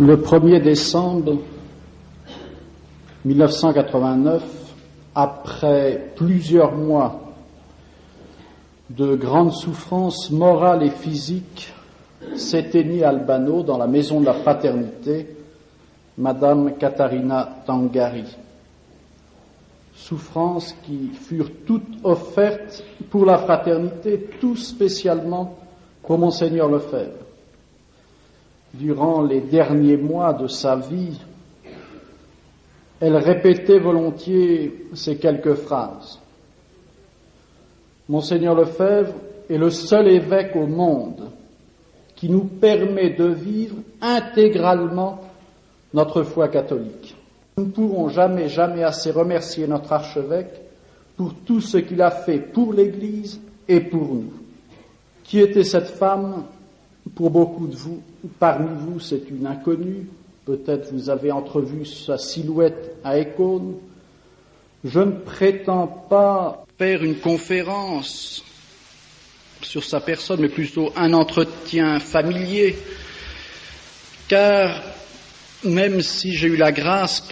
Le 1er décembre 1989, après plusieurs mois de grandes souffrances morales et physiques, s'éteignit à Albano, dans la maison de la fraternité, Madame Catarina Tangari. Souffrances qui furent toutes offertes pour la fraternité, tout spécialement pour Monseigneur Lefebvre. Durant les derniers mois de sa vie, elle répétait volontiers ces quelques phrases. Monseigneur Lefebvre est le seul évêque au monde qui nous permet de vivre intégralement notre foi catholique. Nous ne pourrons jamais assez remercier notre archevêque pour tout ce qu'il a fait pour l'Église et pour nous. Qui était cette femme? Pour beaucoup de vous, parmi vous, c'est une inconnue. Peut-être vous avez entrevu sa silhouette à Écône. Je ne prétends pas faire une conférence sur sa personne, mais plutôt un entretien familier, car même si j'ai eu la grâce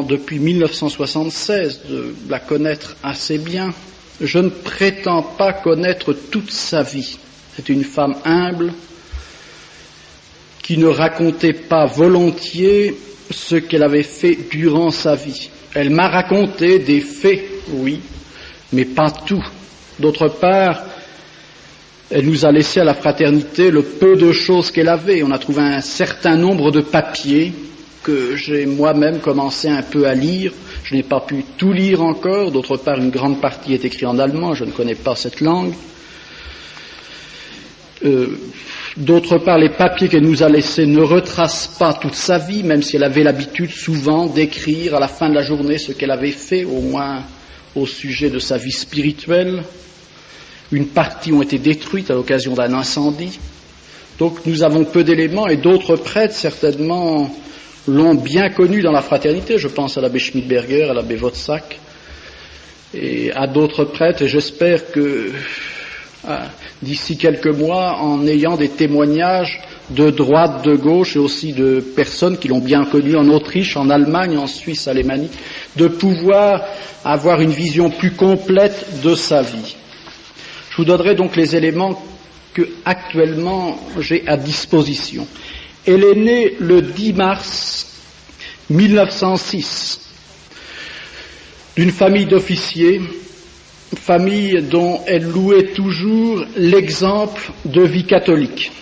depuis 1976 de la connaître assez bien, je ne prétends pas connaître toute sa vie. C'est une femme humble, qui ne racontait pas volontiers ce qu'elle avait fait durant sa vie. Elle m'a raconté des faits, oui, mais pas tout. D'autre part, elle nous a laissé à la fraternité le peu de choses qu'elle avait. On a trouvé un certain nombre de papiers que j'ai moi-même commencé un peu à lire. Je n'ai pas pu tout lire encore. D'autre part, une grande partie est écrite en allemand. Je ne connais pas cette langue. D'autre part, les papiers qu'elle nous a laissés ne retracent pas toute sa vie, même si elle avait l'habitude souvent d'écrire à la fin de la journée ce qu'elle avait fait, au moins au sujet de sa vie spirituelle. Une partie ont été détruites à l'occasion d'un incendie. Donc nous avons peu d'éléments, et d'autres prêtres certainement l'ont bien connue dans la fraternité. Je pense à l'abbé Schmidberger, à l'abbé Wozak, et à d'autres prêtres, et j'espère que d'ici quelques mois, en ayant des témoignages de droite, de gauche, et aussi de personnes qui l'ont bien connu en Autriche, en Allemagne, en Suisse alémanique, de pouvoir avoir une vision plus complète de sa vie. Je vous donnerai donc les éléments que actuellement j'ai à disposition. Elle est née le 10 mars 1906 d'une famille d'officiers, famille dont elle louait toujours l'exemple de vie catholique.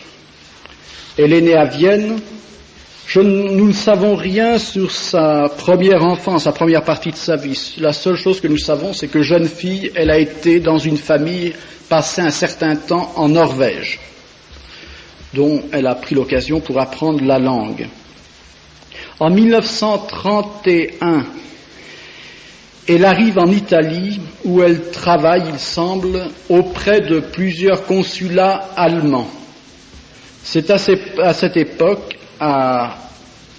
Elle est née à Vienne. Nous ne savons rien sur sa première enfance, sa première partie de sa vie. La seule chose que nous savons, c'est que jeune fille, elle a été dans une famille passée un certain temps en Norvège, dont elle a pris l'occasion pour apprendre la langue. En 1931, elle arrive en Italie, où elle travaille, il semble, auprès de plusieurs consulats allemands. C'est à cette époque, en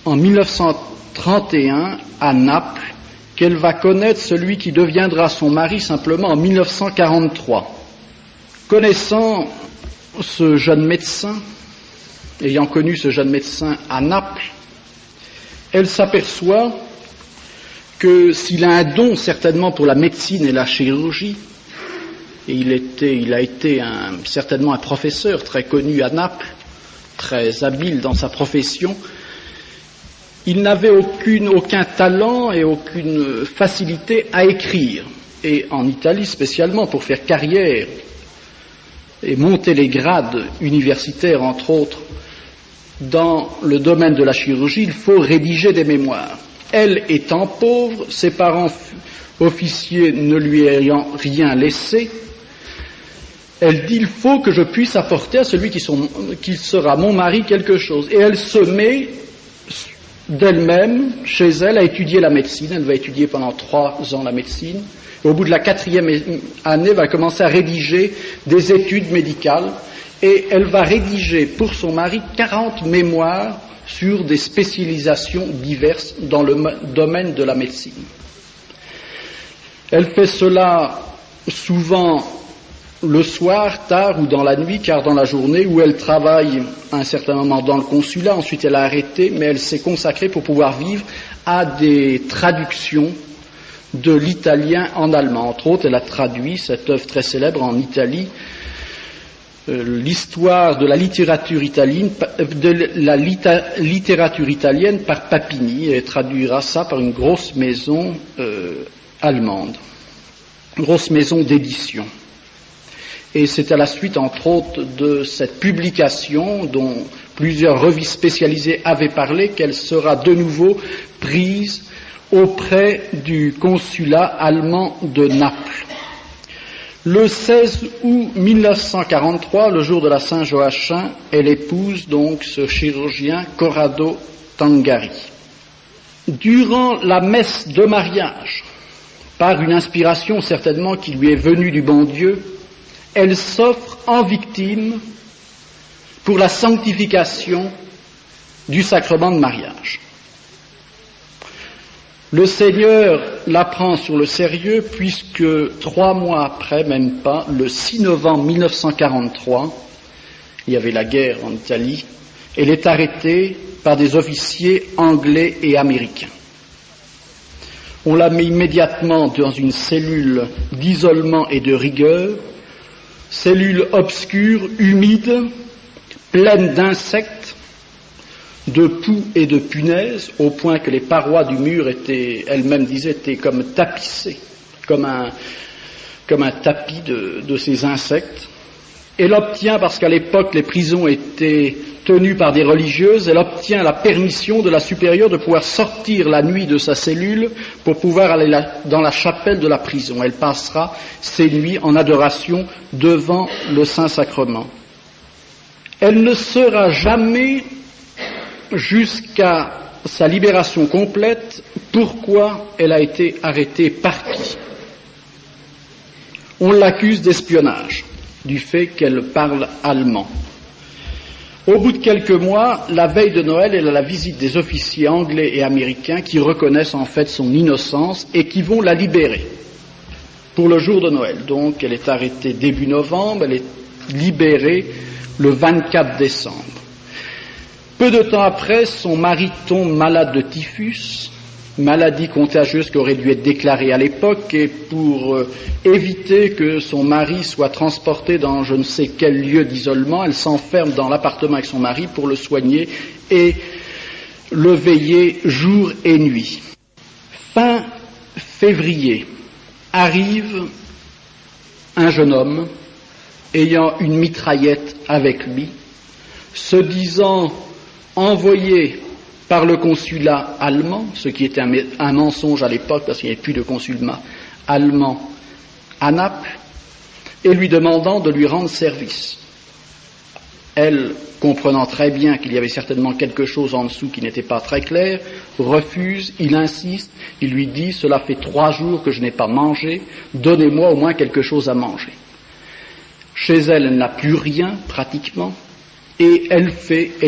1931, à Naples, qu'elle va connaître celui qui deviendra son mari simplement en 1943. Connaissant ce jeune médecin, ayant connu ce jeune médecin à Naples, elle s'aperçoit que s'il a un don certainement pour la médecine et la chirurgie, et il a été certainement un professeur très connu à Naples, très habile dans sa profession, il n'avait aucun talent et aucune facilité à écrire. Et en Italie spécialement, pour faire carrière et monter les grades universitaires, entre autres, dans le domaine de la chirurgie, il faut rédiger des mémoires. Elle étant pauvre, ses parents officiers ne lui ayant rien laissé, elle dit, il faut que je puisse apporter à celui qui sera mon mari quelque chose. Et elle se met d'elle-même, chez elle, à étudier la médecine. Elle va étudier pendant 3 ans la médecine. Et au bout de la 4e année, elle va commencer à rédiger des études médicales. Et elle va rédiger pour son mari 40 mémoires sur des spécialisations diverses dans le domaine de la médecine. Elle fait cela souvent le soir, tard ou dans la nuit, car dans la journée où elle travaille à un certain moment dans le consulat, ensuite elle a arrêté, mais elle s'est consacrée pour pouvoir vivre à des traductions de l'italien en allemand. Entre autres, elle a traduit cette œuvre très célèbre en Italie, l'histoire de la littérature italienne par Papini, et elle traduira ça par une grosse maison allemande, une grosse maison d'édition. Et c'est à la suite, entre autres, de cette publication dont plusieurs revues spécialisées avaient parlé qu'elle sera de nouveau prise auprès du consulat allemand de Naples. Le 16 août 1943, le jour de la Saint-Joachim, elle épouse donc ce chirurgien Corrado Tangari. Durant la messe de mariage, par une inspiration certainement qui lui est venue du bon Dieu, elle s'offre en victime pour la sanctification du sacrement de mariage. Le Seigneur la prend sur le sérieux puisque 3 mois après, même pas, le 6 novembre 1943, il y avait la guerre en Italie, elle est arrêtée par des officiers anglais et américains. On la met immédiatement dans une cellule d'isolement et de rigueur, cellule obscure, humide, pleine d'insectes, de poux et de punaises, au point que les parois du mur étaient, elle-même disait, étaient comme tapissées, comme un tapis de ces insectes. Elle obtient, parce qu'à l'époque les prisons étaient tenues par des religieuses, elle obtient la permission de la supérieure de pouvoir sortir la nuit de sa cellule pour pouvoir aller dans la chapelle de la prison. Elle passera ses nuits en adoration devant le Saint-Sacrement. Elle ne sera jamais, jusqu'à sa libération complète, pourquoi elle a été arrêtée, par qui. On l'accuse d'espionnage, du fait qu'elle parle allemand. Au bout de quelques mois, la veille de Noël, elle a la visite des officiers anglais et américains qui reconnaissent en fait son innocence et qui vont la libérer pour le jour de Noël. Donc elle est arrêtée début novembre, elle est libérée le 24 décembre. Peu de temps après, son mari tombe malade de typhus, maladie contagieuse qui aurait dû être déclarée à l'époque, et pour éviter que son mari soit transporté dans je ne sais quel lieu d'isolement, elle s'enferme dans l'appartement avec son mari pour le soigner et le veiller jour et nuit. Fin février, arrive un jeune homme ayant une mitraillette avec lui, se disant envoyé par le consulat allemand, ce qui était un mensonge à l'époque parce qu'il n'y avait plus de consulat allemand à Naples, et lui demandant de lui rendre service. Elle, comprenant très bien qu'il y avait certainement quelque chose en dessous qui n'était pas très clair, refuse, il insiste, il lui dit « Cela fait 3 jours que je n'ai pas mangé, donnez-moi au moins quelque chose à manger. » Chez elle, elle n'a plus rien, pratiquement, et elle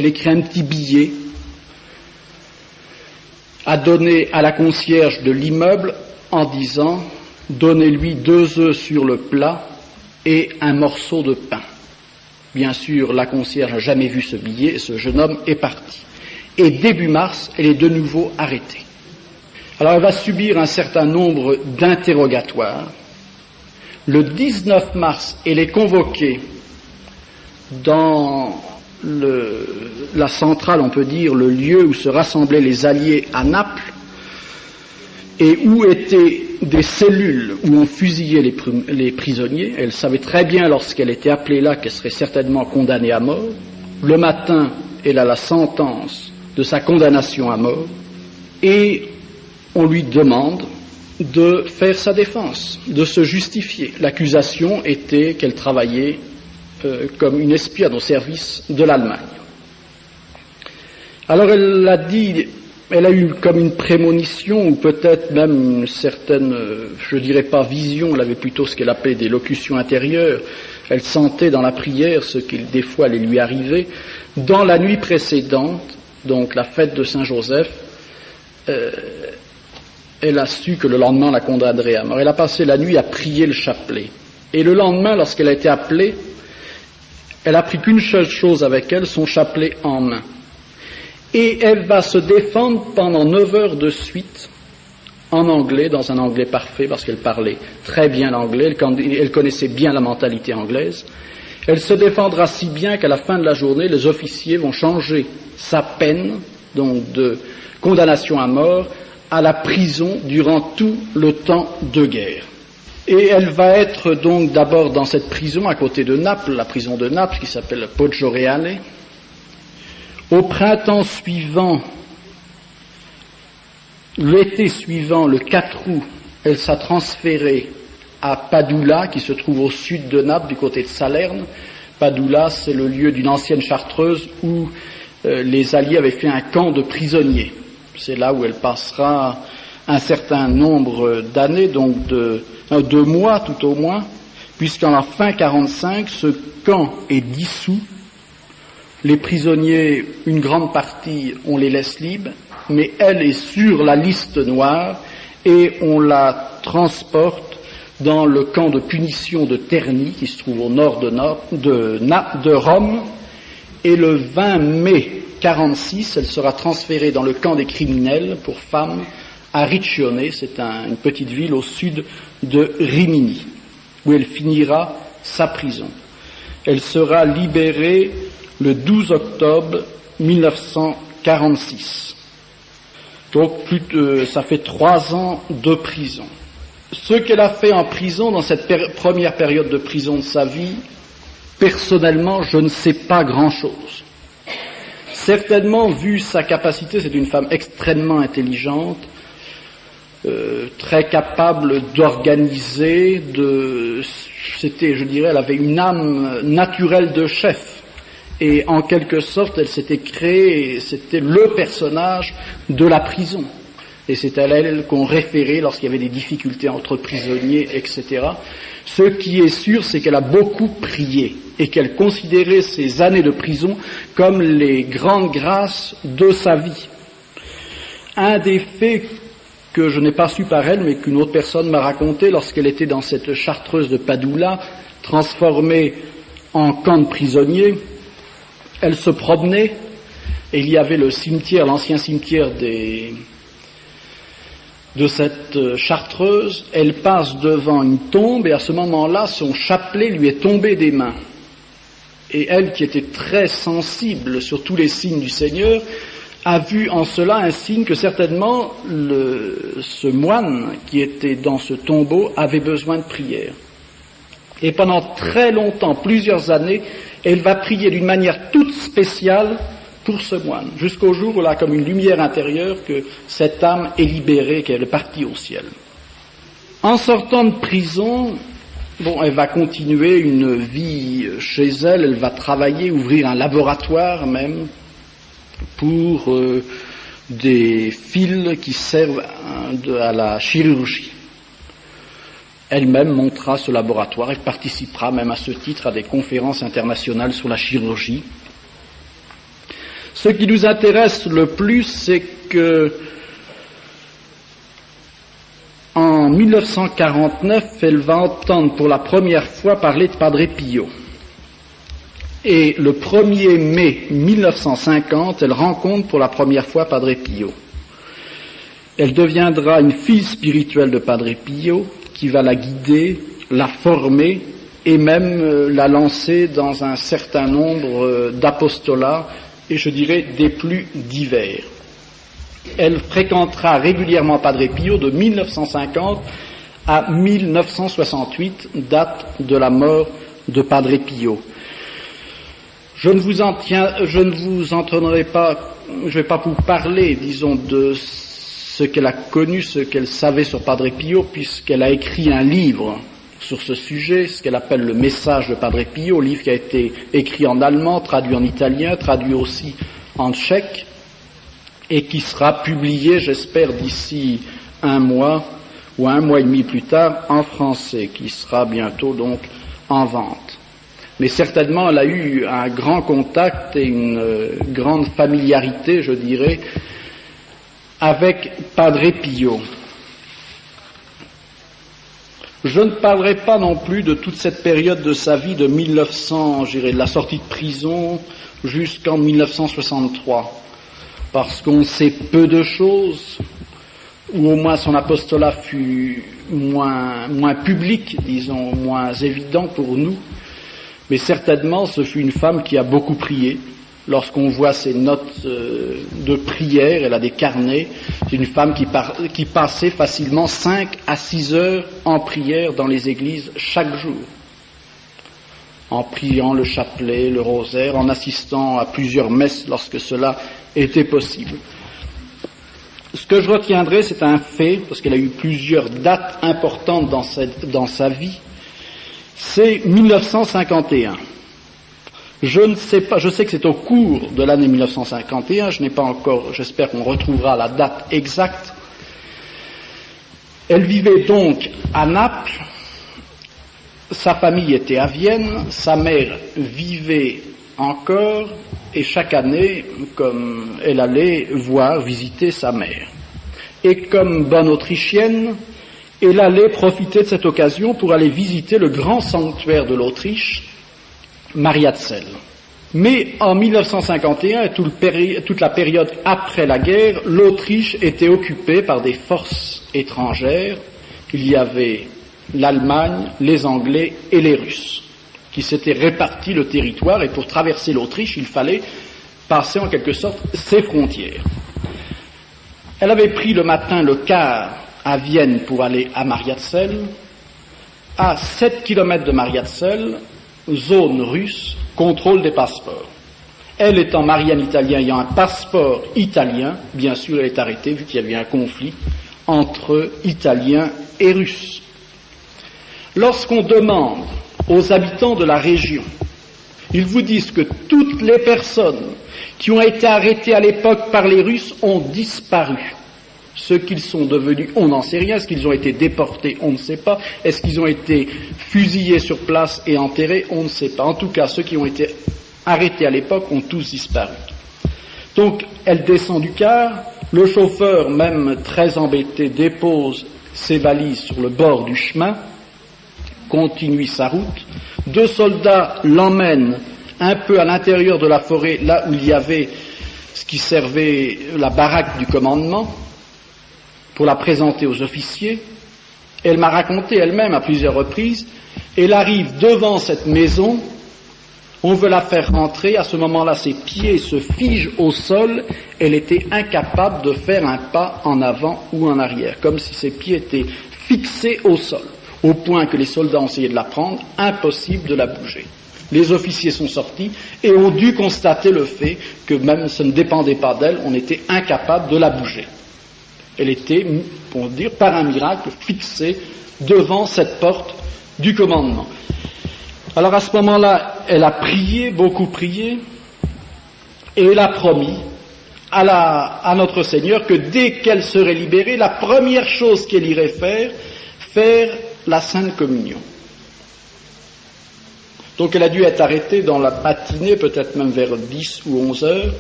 écrit un petit billet à donner à la concierge de l'immeuble en disant « Donnez-lui 2 œufs sur le plat et un morceau de pain ». Bien sûr, la concierge n'a jamais vu ce billet et ce jeune homme est parti. Et début mars, elle est de nouveau arrêtée. Alors elle va subir un certain nombre d'interrogatoires. Le 19 mars, elle est convoquée dans la centrale, on peut dire, le lieu où se rassemblaient les Alliés à Naples, et où étaient des cellules où on fusillait les prisonniers. Elle savait très bien, lorsqu'elle était appelée là, qu'elle serait certainement condamnée à mort. Le matin, elle a la sentence de sa condamnation à mort, et on lui demande de faire sa défense, de se justifier. L'accusation était qu'elle travaillait comme une espionne au service de l'Allemagne. Alors elle a dit, elle a eu comme une prémonition, ou peut-être même une certaine, je dirais pas vision, elle avait plutôt ce qu'elle appelait des locutions intérieures. Elle sentait dans la prière ce qui des fois allait lui arriver. Dans la nuit précédente, donc la fête de Saint-Joseph, elle a su que le lendemain on la condamnerait à mort. Elle a passé la nuit à prier le chapelet. Et le lendemain, lorsqu'elle a été appelée, elle a pris qu'une seule chose avec elle, son chapelet en main. Et elle va se défendre pendant 9 heures de suite, en anglais, dans un anglais parfait, parce qu'elle parlait très bien l'anglais, elle connaissait bien la mentalité anglaise. Elle se défendra si bien qu'à la fin de la journée, les officiers vont changer sa peine, donc de condamnation à mort, à la prison durant tout le temps de guerre. Et elle va être donc d'abord dans cette prison à côté de Naples, la prison de Naples qui s'appelle Poggioreale. Au printemps suivant, l'été suivant, le 4 août, elle sera transférée à Padula, qui se trouve au sud de Naples, du côté de Salerne. Padula, c'est le lieu d'une ancienne chartreuse où les Alliés avaient fait un camp de prisonniers. C'est là où elle passera un certain nombre d'années, donc de 2 mois tout au moins, puisqu'en la fin 45, ce camp est dissous. Les prisonniers, une grande partie, on les laisse libres, mais elle est sur la liste noire et on la transporte dans le camp de punition de Terni, qui se trouve au nord de Rome, et le 20 mai 46, elle sera transférée dans le camp des criminels pour femmes à Riccione, c'est une petite ville au sud de Rimini, où elle finira sa prison. Elle sera libérée le 12 octobre 1946. Donc ça fait 3 ans de prison. Ce qu'elle a fait en prison, dans cette première période de prison de sa vie, personnellement, je ne sais pas grand-chose. Certainement, vu sa capacité, c'est une femme extrêmement intelligente, très capable d'organiser, je dirais, elle avait une âme naturelle de chef. Et en quelque sorte, elle s'était créée, c'était le personnage de la prison. Et c'est à elle qu'on référait lorsqu'il y avait des difficultés entre prisonniers, etc. Ce qui est sûr, c'est qu'elle a beaucoup prié et qu'elle considérait ces années de prison comme les grandes grâces de sa vie. Un des faits que je n'ai pas su par elle, mais qu'une autre personne m'a raconté lorsqu'elle était dans cette chartreuse de Padula, transformée en camp de prisonniers, elle se promenait et il y avait le cimetière, l'ancien cimetière de cette chartreuse. Elle passe devant une tombe et à ce moment-là, son chapelet lui est tombé des mains. Et elle, qui était très sensible sur tous les signes du Seigneur, a vu en cela un signe que certainement ce moine qui était dans ce tombeau avait besoin de prière. Et pendant très longtemps, plusieurs années, elle va prier d'une manière toute spéciale pour ce moine, jusqu'au jour où là, comme une lumière intérieure, que cette âme est libérée, qu'elle est partie au ciel. En sortant de prison, elle va continuer une vie chez elle, elle va travailler, ouvrir un laboratoire même, pour des fils qui servent à la chirurgie. Elle-même montera ce laboratoire et participera même à ce titre à des conférences internationales sur la chirurgie. Ce qui nous intéresse le plus, c'est que en 1949, elle va entendre pour la première fois parler de Padre Pio. Et le 1er mai 1950, elle rencontre pour la première fois Padre Pio. Elle deviendra une fille spirituelle de Padre Pio, qui va la guider, la former et même la lancer dans un certain nombre d'apostolats, et je dirais des plus divers. Elle fréquentera régulièrement Padre Pio de 1950 à 1968, date de la mort de Padre Pio. Je ne vous entraînerai pas, je ne vais pas vous parler, disons, de ce qu'elle a connu, ce qu'elle savait sur Padre Pio, puisqu'elle a écrit un livre sur ce sujet, ce qu'elle appelle le message de Padre Pio, livre qui a été écrit en allemand, traduit en italien, traduit aussi en tchèque, et qui sera publié, j'espère, d'ici 1 mois ou 1 mois et demi plus tard, en français, qui sera bientôt donc en vente. Mais certainement, elle a eu un grand contact et une grande familiarité, je dirais, avec Padre Pio. Je ne parlerai pas non plus de toute cette période de sa vie de 1900, je dirais, de la sortie de prison jusqu'en 1963, parce qu'on sait peu de choses, ou au moins son apostolat fut moins public, disons, moins évident pour nous, mais certainement ce fut une femme qui a beaucoup prié. Lorsqu'on voit ses notes de prière, elle a des carnets, c'est une femme qui passait facilement 5 à 6 heures en prière dans les églises chaque jour, en priant le chapelet, le rosaire, en assistant à plusieurs messes lorsque cela était possible. Ce que je retiendrai, c'est un fait, parce qu'elle a eu plusieurs dates importantes dans sa vie, c'est 1951. Je ne sais pas, je sais que c'est au cours de l'année 1951, je n'ai pas encore, j'espère qu'on retrouvera la date exacte. Elle vivait donc à Naples, sa famille était à Vienne, sa mère vivait encore, et chaque année, comme elle allait visiter sa mère. Et comme bonne Autrichienne, elle allait profiter de cette occasion pour aller visiter le grand sanctuaire de l'Autriche, Mariazell. Mais en 1951 et toute la période après la guerre, l'Autriche était occupée par des forces étrangères. Il y avait l'Allemagne, les Anglais et les Russes qui s'étaient répartis le territoire, et pour traverser l'Autriche, il fallait passer en quelque sorte ses frontières. Elle avait pris le matin le car à Vienne pour aller à Mariazell. À 7 kilomètres de Mariazell, zone russe, contrôle des passeports. Elle étant mariée en italien, ayant un passeport italien, bien sûr elle est arrêtée vu qu'il y avait un conflit entre Italiens et Russes. Lorsqu'on demande aux habitants de la région, ils vous disent que toutes les personnes qui ont été arrêtées à l'époque par les Russes ont disparu. Ce qu'ils sont devenus, on n'en sait rien. Est-ce qu'ils ont été déportés? On ne sait pas. Est-ce qu'ils ont été fusillés sur place et enterrés? On ne sait pas. En tout cas, ceux qui ont été arrêtés à l'époque ont tous disparu. Donc, elle descend du car. Le chauffeur, même très embêté, dépose ses valises sur le bord du chemin, continue sa route. 2 soldats l'emmènent un peu à l'intérieur de la forêt, là où il y avait ce qui servait la baraque du commandement, pour la présenter aux officiers. Elle m'a raconté elle-même à plusieurs reprises, elle arrive devant cette maison, on veut la faire rentrer, à ce moment-là ses pieds se figent au sol, elle était incapable de faire un pas en avant ou en arrière, comme si ses pieds étaient fixés au sol, au point que les soldats ont essayé de la prendre, impossible de la bouger. Les officiers sont sortis et ont dû constater le fait que même ça ne dépendait pas d'elle, on était incapable de la bouger. Elle était, pour dire, par un miracle, fixée devant cette porte du commandement. Alors à ce moment-là, elle a prié, beaucoup prié, et elle a promis à notre Seigneur que dès qu'elle serait libérée, la première chose qu'elle irait faire la Sainte Communion. Donc elle a dû être arrêtée dans la matinée, peut-être même vers 10 ou 11 heures.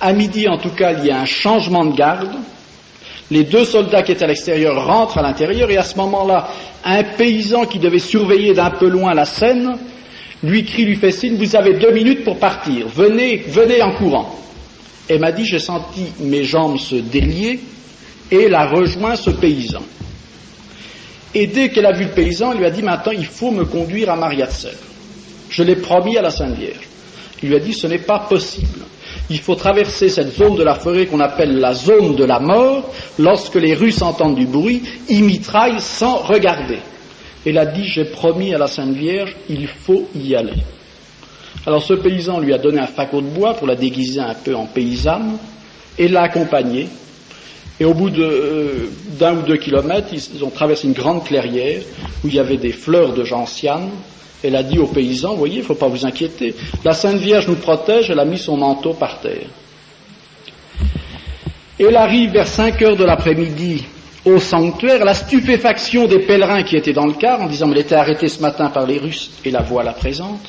À midi, en tout cas, il y a un changement de garde. Les 2 soldats qui étaient à l'extérieur rentrent à l'intérieur, et à ce moment-là, un paysan qui devait surveiller d'un peu loin la scène, lui fait signe, vous avez 2 minutes pour partir, venez en courant. Elle m'a dit, j'ai senti mes jambes se délier, et elle a rejoint ce paysan. Et dès qu'elle a vu le paysan, elle lui a dit, maintenant il faut me conduire à Mariazell. Je l'ai promis à la Sainte Vierge. Il lui a dit, ce n'est pas possible. Il faut traverser cette zone de la forêt qu'on appelle la zone de la mort. Lorsque les Russes entendent du bruit, ils mitraillent sans regarder. Elle a dit, j'ai promis à la Sainte Vierge, il faut y aller. Alors ce paysan lui a donné un fagot de bois pour la déguiser un peu en paysanne, et l'a accompagnée. Et au bout d'1 ou 2 kilomètres, ils ont traversé une grande clairière où il y avait des fleurs de gentiane. Elle a dit aux paysans, voyez, il ne faut pas vous inquiéter, la Sainte Vierge nous protège, elle a mis son manteau par terre. Elle arrive vers 5 heures de l'après-midi au sanctuaire, la stupéfaction des pèlerins qui étaient dans le car, en disant, mais elle était arrêtée ce matin par les Russes, et la voilà présente.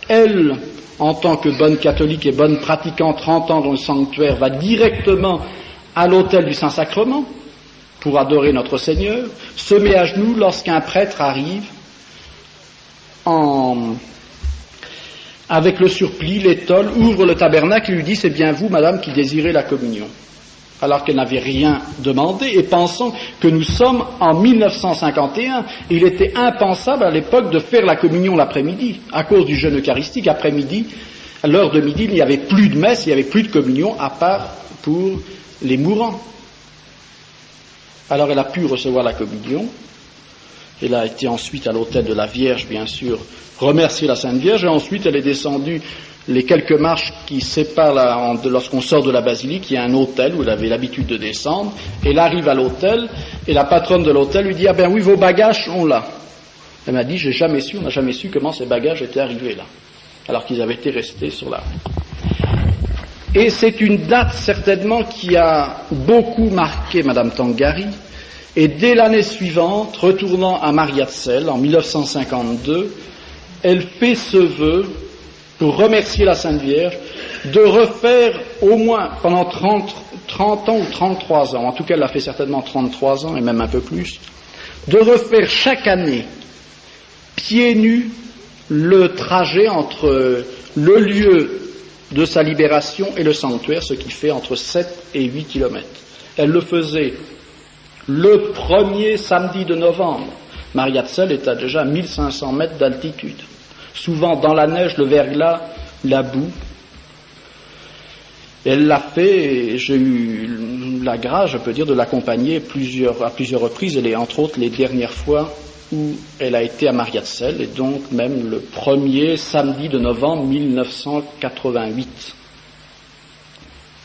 Elle, en tant que bonne catholique et bonne pratiquante, rentrant dans le sanctuaire, va directement à l'autel du Saint-Sacrement. pour adorer notre Seigneur, se met à genoux lorsqu'un prêtre arrive avec le surplis, l'étole, ouvre le tabernacle et lui dit « C'est bien vous, madame, qui désirez la communion ». Alors qu'elle n'avait rien demandé, et pensant que nous sommes en 1951, il était impensable à l'époque de faire la communion l'après-midi, à cause du jeûne eucharistique. Après-midi, à l'heure de midi, il n'y avait plus de messe, il n'y avait plus de communion, à part pour les mourants. Alors elle a pu recevoir la communion. Elle a été ensuite à l'autel de la Vierge, bien sûr, remercier la Sainte Vierge, et ensuite elle est descendue les quelques marches qui séparent, lorsqu'on sort de la basilique, il y a un autel où elle avait l'habitude de descendre, et elle arrive à l'autel, et la patronne de l'autel lui dit « Ah ben oui, vos bagages sont là ». Elle m'a dit « on n'a jamais su comment ces bagages étaient arrivés là », alors qu'ils avaient été restés sur la rue. Et c'est une date certainement qui a beaucoup marqué Madame Tangari, et dès l'année suivante, retournant à Mariazell en 1952, elle fait ce vœu pour remercier la Sainte Vierge, de refaire au moins pendant 30 ans ou 33 ans, en tout cas elle a fait certainement 33 ans et même un peu plus, de refaire chaque année, pieds nus, le trajet entre le lieu de sa libération et le sanctuaire, ce qui fait entre 7 et 8 kilomètres. Elle le faisait le premier samedi de novembre. Mariazell est à déjà 1500 mètres d'altitude. Souvent dans la neige, le verglas, la boue. Elle l'a fait, et j'ai eu la grâce, je peux dire, de l'accompagner à plusieurs reprises, et entre autres les dernières fois où elle a été à Mariazell, et donc même le premier samedi de novembre 1988.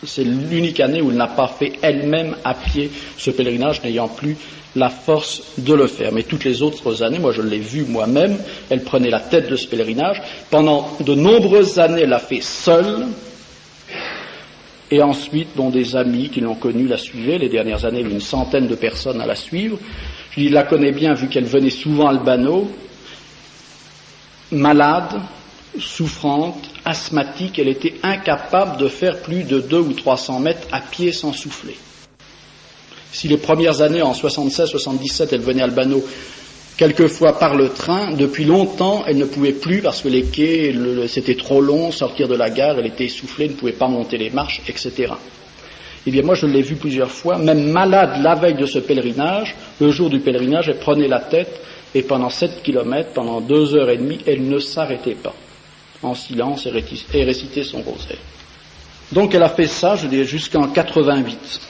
C'est l'unique année où elle n'a pas fait elle-même à pied ce pèlerinage, n'ayant plus la force de le faire. Mais toutes les autres années, moi je l'ai vu moi-même, elle prenait la tête de ce pèlerinage. Pendant de nombreuses années, elle l'a fait seule. Et ensuite, des amis qui l'ont connue la suivaient. Les dernières années, il y a une centaine de personnes à la suivre. Je la connais bien vu qu'elle venait souvent à Albano, malade, souffrante, asthmatique. Elle était incapable de faire plus de 200 ou 300 mètres à pied sans souffler. Si les premières années, en 76-77, elle venait à Albano quelquefois par le train, depuis longtemps, elle ne pouvait plus parce que les quais, c'était trop long, sortir de la gare, elle était essoufflée, ne pouvait pas monter les marches, etc. Eh bien, moi, je l'ai vue plusieurs fois, même malade la veille de ce pèlerinage, le jour du pèlerinage, elle prenait la tête et pendant 7 kilomètres, pendant 2h30, elle ne s'arrêtait pas, en silence, et récitait son rosaire. Donc, elle a fait ça, je dirais, jusqu'en 88.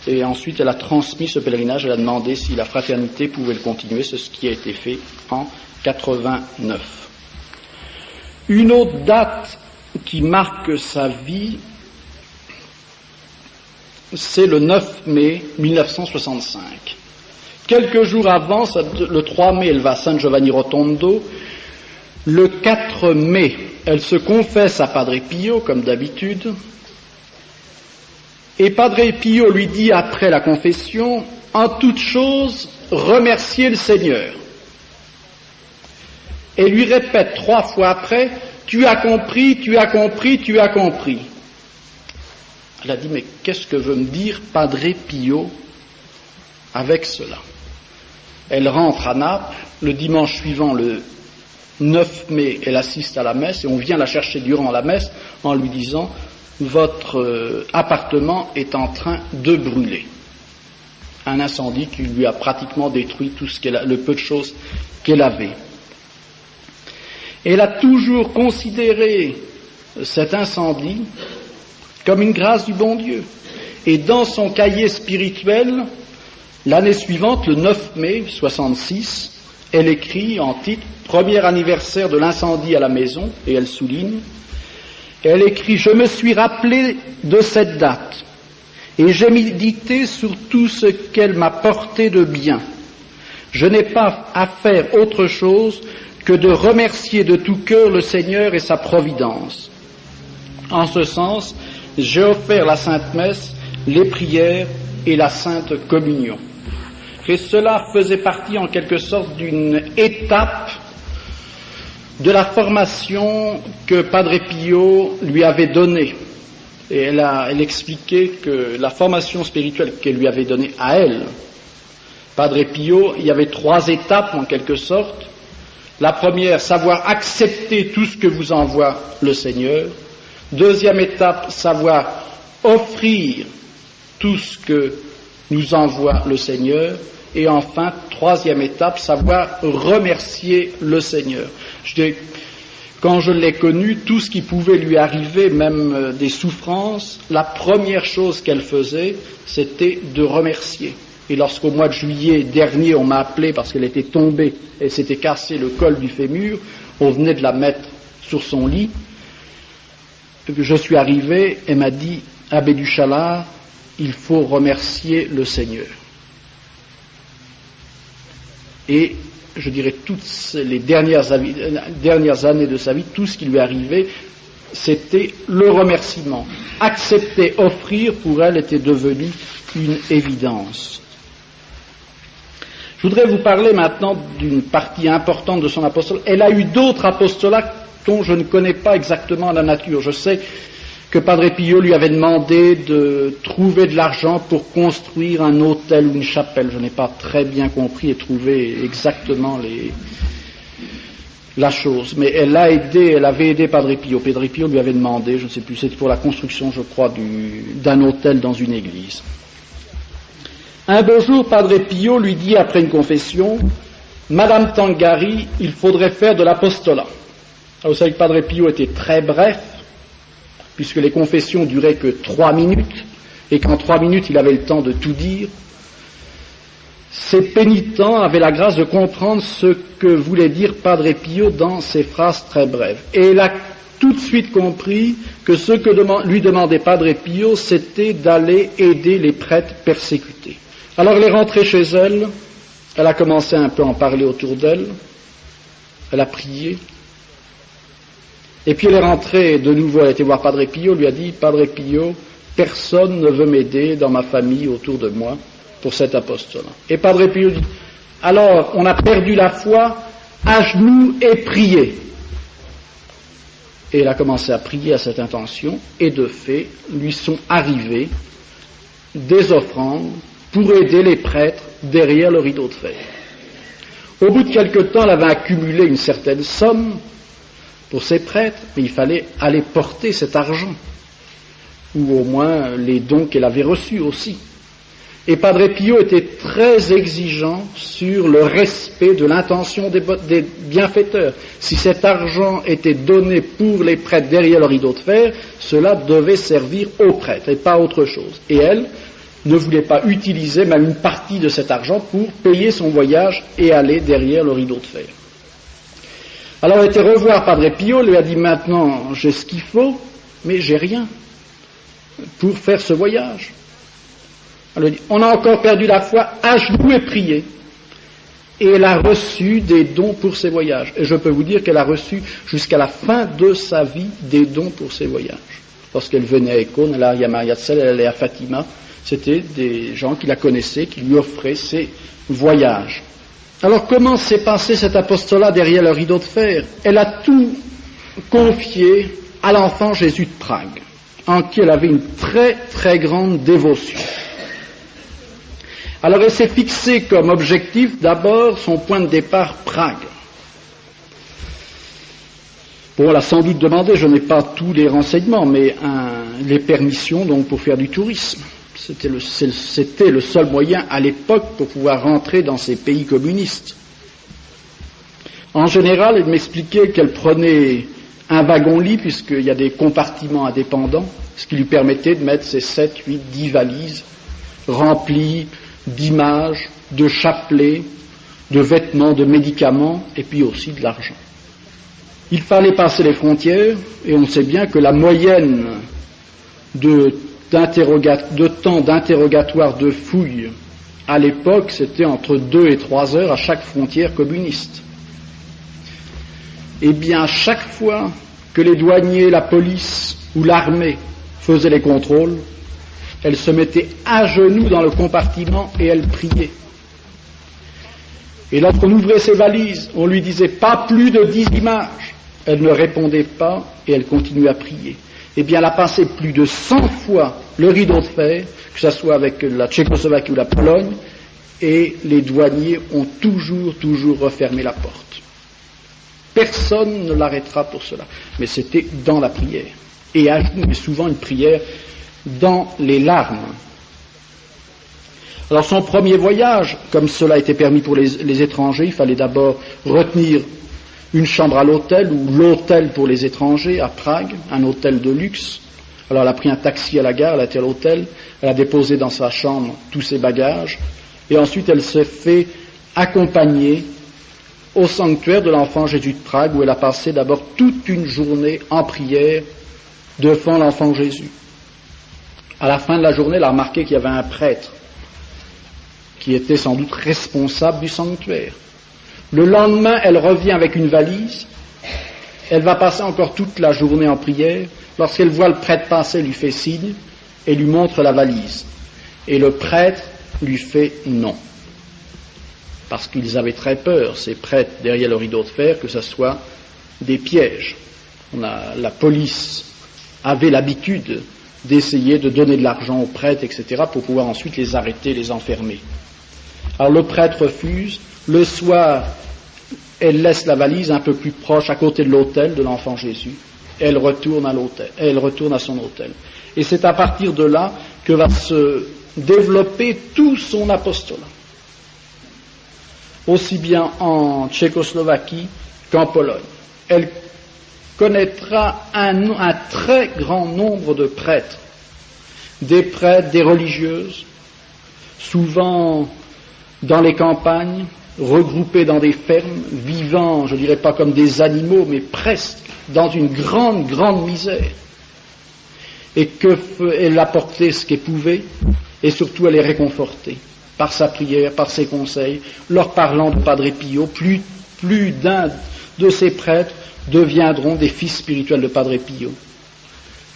Et ensuite, elle a transmis ce pèlerinage, elle a demandé si la fraternité pouvait le continuer, c'est ce qui a été fait en 89. Une autre date qui marque sa vie, c'est le 9 mai 1965. Quelques jours avant, le 3 mai, elle va à San Giovanni Rotondo. Le 4 mai, elle se confesse à Padre Pio, comme d'habitude. Et Padre Pio lui dit après la confession, « En toute chose, remerciez le Seigneur. » Et lui répète 3 fois après, « Tu as compris, tu as compris, tu as compris. » Elle a dit, « Mais qu'est-ce que veut me dire Padre Pio avec cela ?» Elle rentre à Naples, le dimanche suivant, le 9 mai, elle assiste à la messe, et on vient la chercher durant la messe en lui disant, votre appartement est en train de brûler. Un incendie qui lui a pratiquement détruit tout le peu de choses qu'elle avait. Elle a toujours considéré cet incendie comme une grâce du bon Dieu. Et dans son cahier spirituel, l'année suivante, le 9 mai 66, elle écrit en titre « Premier anniversaire de l'incendie à la maison » et elle souligne. Elle écrit « Je me suis rappelé de cette date et j'ai médité sur tout ce qu'elle m'a porté de bien. Je n'ai pas à faire autre chose que de remercier de tout cœur le Seigneur et sa providence. En ce sens, j'ai offert la Sainte Messe, les prières et la Sainte Communion. » Et cela faisait partie en quelque sorte d'une étape de la formation que Padre Pio lui avait donnée. Et elle expliquait que la formation spirituelle qu'elle lui avait donnée à elle, Padre Pio, il y avait 3 étapes en quelque sorte. La première, savoir accepter tout ce que vous envoie le Seigneur. Deuxième étape, savoir offrir tout ce que nous envoie le Seigneur. Et enfin, 3e étape, savoir remercier le Seigneur. Quand je l'ai connue, tout ce qui pouvait lui arriver, même des souffrances, la première chose qu'elle faisait, c'était de remercier. Et lorsqu'au mois de juillet dernier, on m'a appelé parce qu'elle était tombée et s'était cassé le col du fémur, on venait de la mettre sur son lit. Je suis arrivé, elle m'a dit, Abbé du Chalar, il faut remercier le Seigneur. Et je dirais toutes les dernières années de sa vie, tout ce qui lui arrivait, c'était le remerciement. Accepter, offrir, pour elle, était devenu une évidence. Je voudrais vous parler maintenant d'une partie importante de son apostolat. Elle a eu d'autres apostolats dont je ne connais pas exactement la nature. Je sais que Padre Pio lui avait demandé de trouver de l'argent pour construire un hôtel ou une chapelle. Je n'ai pas très bien compris et trouvé exactement la chose. Mais elle avait aidé Padre Pio. Padre Pio lui avait demandé, je ne sais plus, c'était pour la construction, je crois, d'un hôtel dans une église. Un beau jour, Padre Pio lui dit après une confession, « Madame Tangari, il faudrait faire de l'apostolat. » Vous savez que Padre Pio était très bref, puisque les confessions duraient que 3 minutes, et qu'en 3 minutes, il avait le temps de tout dire. Ces pénitents avaient la grâce de comprendre ce que voulait dire Padre Pio dans ces phrases très brèves. Et il a tout de suite compris que ce que lui demandait Padre Pio, c'était d'aller aider les prêtres persécutés. Alors elle est rentrée chez elle, elle a commencé un peu à en parler autour d'elle, elle a prié, et puis elle est rentrée de nouveau, elle a été voir Padre Pio, lui a dit, Padre Pio, personne ne veut m'aider dans ma famille autour de moi pour cet apostolat. Et Padre Pio dit, alors on a perdu la foi, à genoux et prier. Et elle a commencé à prier à cette intention, et de fait, lui sont arrivées des offrandes pour aider les prêtres derrière le rideau de fer. Au bout de quelque temps, elle avait accumulé une certaine somme pour ses prêtres, mais il fallait aller porter cet argent, ou au moins les dons qu'elle avait reçus aussi. Et Padre Pio était très exigeant sur le respect de l'intention des bienfaiteurs. Si cet argent était donné pour les prêtres derrière le rideau de fer, cela devait servir aux prêtres et pas autre chose. Et elle ne voulait pas utiliser même une partie de cet argent pour payer son voyage et aller derrière le rideau de fer. Alors elle était revoir Padre Pio, lui a dit maintenant j'ai ce qu'il faut, mais j'ai rien pour faire ce voyage. Elle dit, on a encore perdu la foi, à genoux et prier. Et elle a reçu des dons pour ses voyages. Et je peux vous dire qu'elle a reçu jusqu'à la fin de sa vie des dons pour ses voyages. Lorsqu'elle venait à Ecône, elle allait à Mariazell, elle allait à Fatima, c'était des gens qui la connaissaient, qui lui offraient ses voyages. Alors comment s'est passé cet apostolat derrière le rideau de fer? Elle a tout confié à l'enfant Jésus de Prague, en qui elle avait une très très grande dévotion. Alors elle s'est fixée comme objectif d'abord son point de départ Prague. Bon, elle a sans doute demandé, je n'ai pas tous les renseignements, mais les permissions donc pour faire du tourisme. C'était le seul moyen à l'époque pour pouvoir rentrer dans ces pays communistes. En général, elle m'expliquait qu'elle prenait un wagon-lit, puisqu'il y a des compartiments indépendants, ce qui lui permettait de mettre ses 7, 8, 10 valises remplies d'images, de chapelets, de vêtements, de médicaments, et puis aussi de l'argent. Il fallait passer les frontières, et on sait bien que la moyenne de temps d'interrogatoire, de fouille, à l'époque, c'était entre 2 et 3 heures à chaque frontière communiste. Eh bien, chaque fois que les douaniers, la police ou l'armée faisaient les contrôles, elle se mettait à genoux dans le compartiment et elle priait. Et lorsqu'on ouvrait ses valises, on lui disait pas plus de 10 images. Elle ne répondait pas et elle continuait à prier. eh bien, elle a passé plus de 100 fois le rideau de fer, que ce soit avec la Tchécoslovaquie ou la Pologne, et les douaniers ont toujours refermé la porte. Personne ne l'arrêtera pour cela. Mais c'était dans la prière. Et à genoux, mais souvent une prière dans les larmes. Alors son premier voyage, comme cela était permis pour les étrangers, il fallait d'abord retenir une chambre à l'hôtel, ou l'hôtel pour les étrangers à Prague, un hôtel de luxe. Alors elle a pris un taxi à la gare, elle a été à l'hôtel, elle a déposé dans sa chambre tous ses bagages, et ensuite elle se fait accompagner au sanctuaire de l'Enfant Jésus de Prague, où elle a passé d'abord toute une journée en prière devant l'Enfant Jésus. À la fin de la journée, elle a remarqué qu'il y avait un prêtre qui était sans doute responsable du sanctuaire. Le lendemain, elle revient avec une valise, elle va passer encore toute la journée en prière. Lorsqu'elle voit le prêtre passer, elle lui fait signe et lui montre la valise. Et le prêtre lui fait non. Parce qu'ils avaient très peur, ces prêtres derrière le rideau de fer, que ce soit des pièges. La police avait l'habitude d'essayer de donner de l'argent aux prêtres, etc., pour pouvoir ensuite les arrêter, les enfermer. Alors le prêtre refuse. Le soir, elle laisse la valise un peu plus proche, à côté de l'autel de l'Enfant Jésus. Elle retourne à l'autel, elle retourne à son autel. Et c'est à partir de là que va se développer tout son apostolat. Aussi bien en Tchécoslovaquie qu'en Pologne. Elle connaîtra un très grand nombre de prêtres, des religieuses, souvent dans les campagnes, regroupés dans des fermes, vivant, je ne dirais pas comme des animaux, mais presque, dans une grande misère. Et qu'elle apportait ce qu'elle pouvait, et surtout elle les réconfortait, par sa prière, par ses conseils, leur parlant de Padre Pio. Plus d'un de ces prêtres deviendront des fils spirituels de Padre Pio.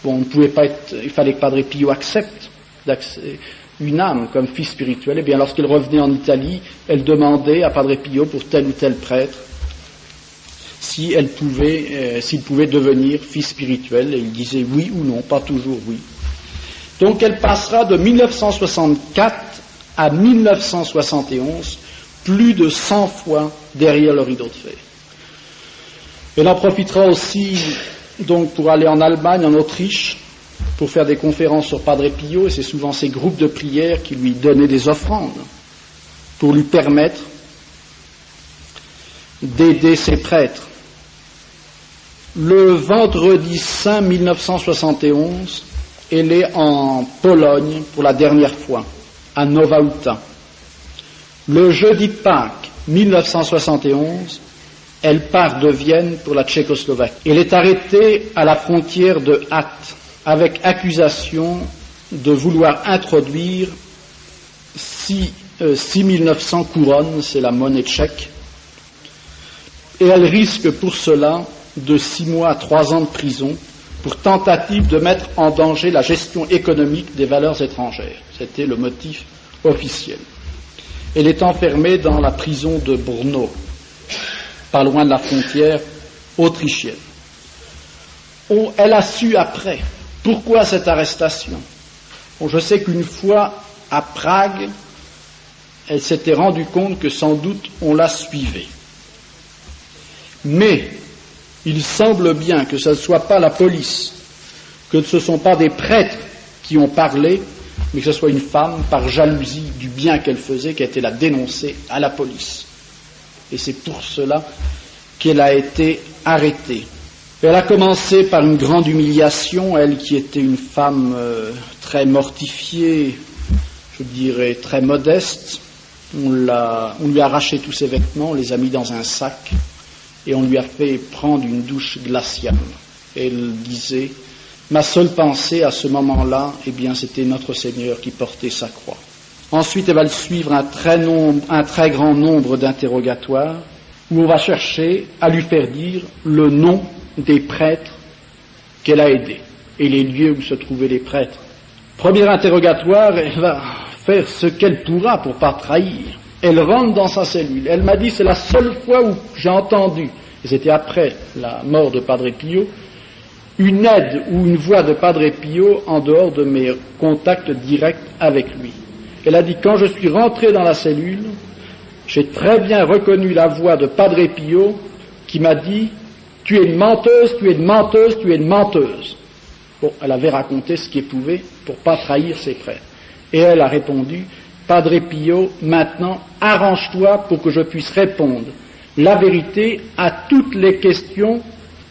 Bon, on ne pouvait pas être, il fallait que Padre Pio accepte une âme comme fils spirituel. Et bien, lorsqu'elle revenait en Italie, elle demandait à Padre Pio pour tel ou tel prêtre s'il pouvait devenir fils spirituel, et il disait oui ou non, pas toujours oui. Donc elle passera de 1964 à 1971 plus de 100 fois derrière le rideau de fer. Elle en profitera aussi donc pour aller en Allemagne, en Autriche, pour faire des conférences sur Padre Pio, et c'est souvent ces groupes de prière qui lui donnaient des offrandes pour lui permettre d'aider ses prêtres. Le vendredi saint 1971, elle est en Pologne pour la dernière fois, à Nowa Huta. Le jeudi de Pâques 1971, elle part de Vienne pour la Tchécoslovaquie. Elle est arrêtée à la frontière de Hatt avec accusation de vouloir introduire 6900 couronnes, c'est la monnaie tchèque, et elle risque pour cela de 6 mois à 3 ans de prison pour tentative de mettre en danger la gestion économique des valeurs étrangères. C'était le motif officiel. Elle est enfermée dans la prison de Brno, pas loin de la frontière autrichienne. Elle a su après. Pourquoi cette arrestation? Je sais qu'une fois à Prague, elle s'était rendue compte que sans doute on la suivait. Mais il semble bien que ce ne soit pas la police, que ce ne sont pas des prêtres qui ont parlé, mais que ce soit une femme, par jalousie du bien qu'elle faisait, qui a été la dénoncer à la police. Et c'est pour cela qu'elle a été arrêtée. Elle a commencé par une grande humiliation, elle qui était une femme très mortifiée, je dirais très modeste. On lui a arraché tous ses vêtements, on les a mis dans un sac et on lui a fait prendre une douche glaciale. Elle disait, ma seule pensée à ce moment-là, eh bien, c'était notre Seigneur qui portait sa croix. Ensuite, elle va suivre un très grand nombre d'interrogatoires où on va chercher à lui faire dire le nom des prêtres qu'elle a aidés et les lieux où se trouvaient les prêtres. Premier interrogatoire, elle va faire ce qu'elle pourra pour pas trahir. Elle rentre dans sa cellule. Elle m'a dit, c'est la seule fois où j'ai entendu, et c'était après la mort de Padre Pio, une aide ou une voix de Padre Pio en dehors de mes contacts directs avec lui. Elle a dit, quand je suis rentré dans la cellule, j'ai très bien reconnu la voix de Padre Pio qui m'a dit, tu es une menteuse, tu es une menteuse, tu es une menteuse. Bon, elle avait raconté ce qu'elle pouvait pour pas trahir ses frères. Et elle a répondu, Padre Pio, maintenant, arrange-toi pour que je puisse répondre la vérité à toutes les questions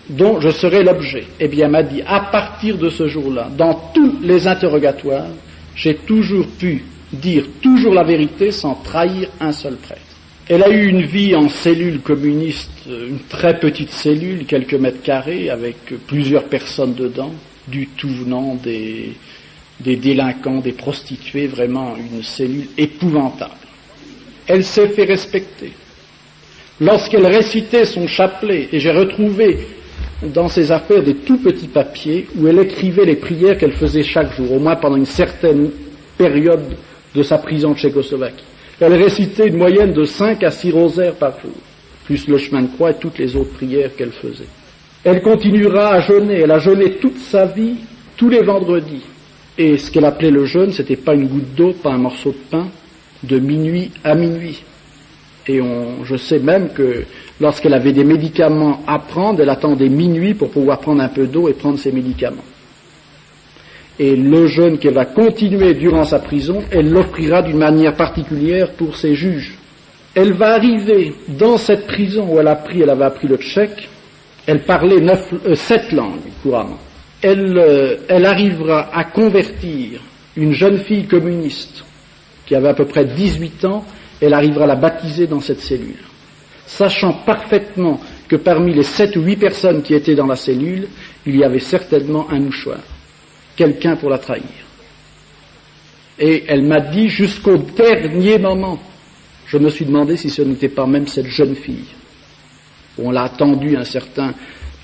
dont je serai l'objet. Eh bien, elle m'a dit, à partir de ce jour-là, dans tous les interrogatoires, j'ai toujours pu dire toujours la vérité sans trahir un seul prêtre. Elle a eu une vie en cellule communiste, une très petite cellule, quelques mètres carrés, avec plusieurs personnes dedans, du tout venant des délinquants, des prostituées, vraiment une cellule épouvantable. Elle s'est fait respecter. Lorsqu'elle récitait son chapelet, et j'ai retrouvé dans ses affaires des tout petits papiers où elle écrivait les prières qu'elle faisait chaque jour, au moins pendant une certaine période de sa prison de Tchécoslovaquie. Elle récitait une moyenne de 5 à 6 rosaires par jour, plus le chemin de croix et toutes les autres prières qu'elle faisait. Elle continuera à jeûner, elle a jeûné toute sa vie, tous les vendredis. Et ce qu'elle appelait le jeûne, c'était pas une goutte d'eau, pas un morceau de pain, de minuit à minuit. Et je sais même que lorsqu'elle avait des médicaments à prendre, elle attendait minuit pour pouvoir prendre un peu d'eau et prendre ses médicaments. Et le jeûne qu'elle va continuer durant sa prison, elle l'offrira d'une manière particulière pour ses juges. Elle va arriver dans cette prison où elle avait appris le tchèque, elle parlait 7 langues couramment. Elle arrivera à convertir une jeune fille communiste qui avait à peu près 18 ans, elle arrivera à la baptiser dans cette cellule, sachant parfaitement que parmi les 7 ou 8 personnes qui étaient dans la cellule, il y avait certainement un mouchoir, quelqu'un pour la trahir. Et elle m'a dit jusqu'au dernier moment, je me suis demandé si ce n'était pas même cette jeune fille. On l'a attendue un certain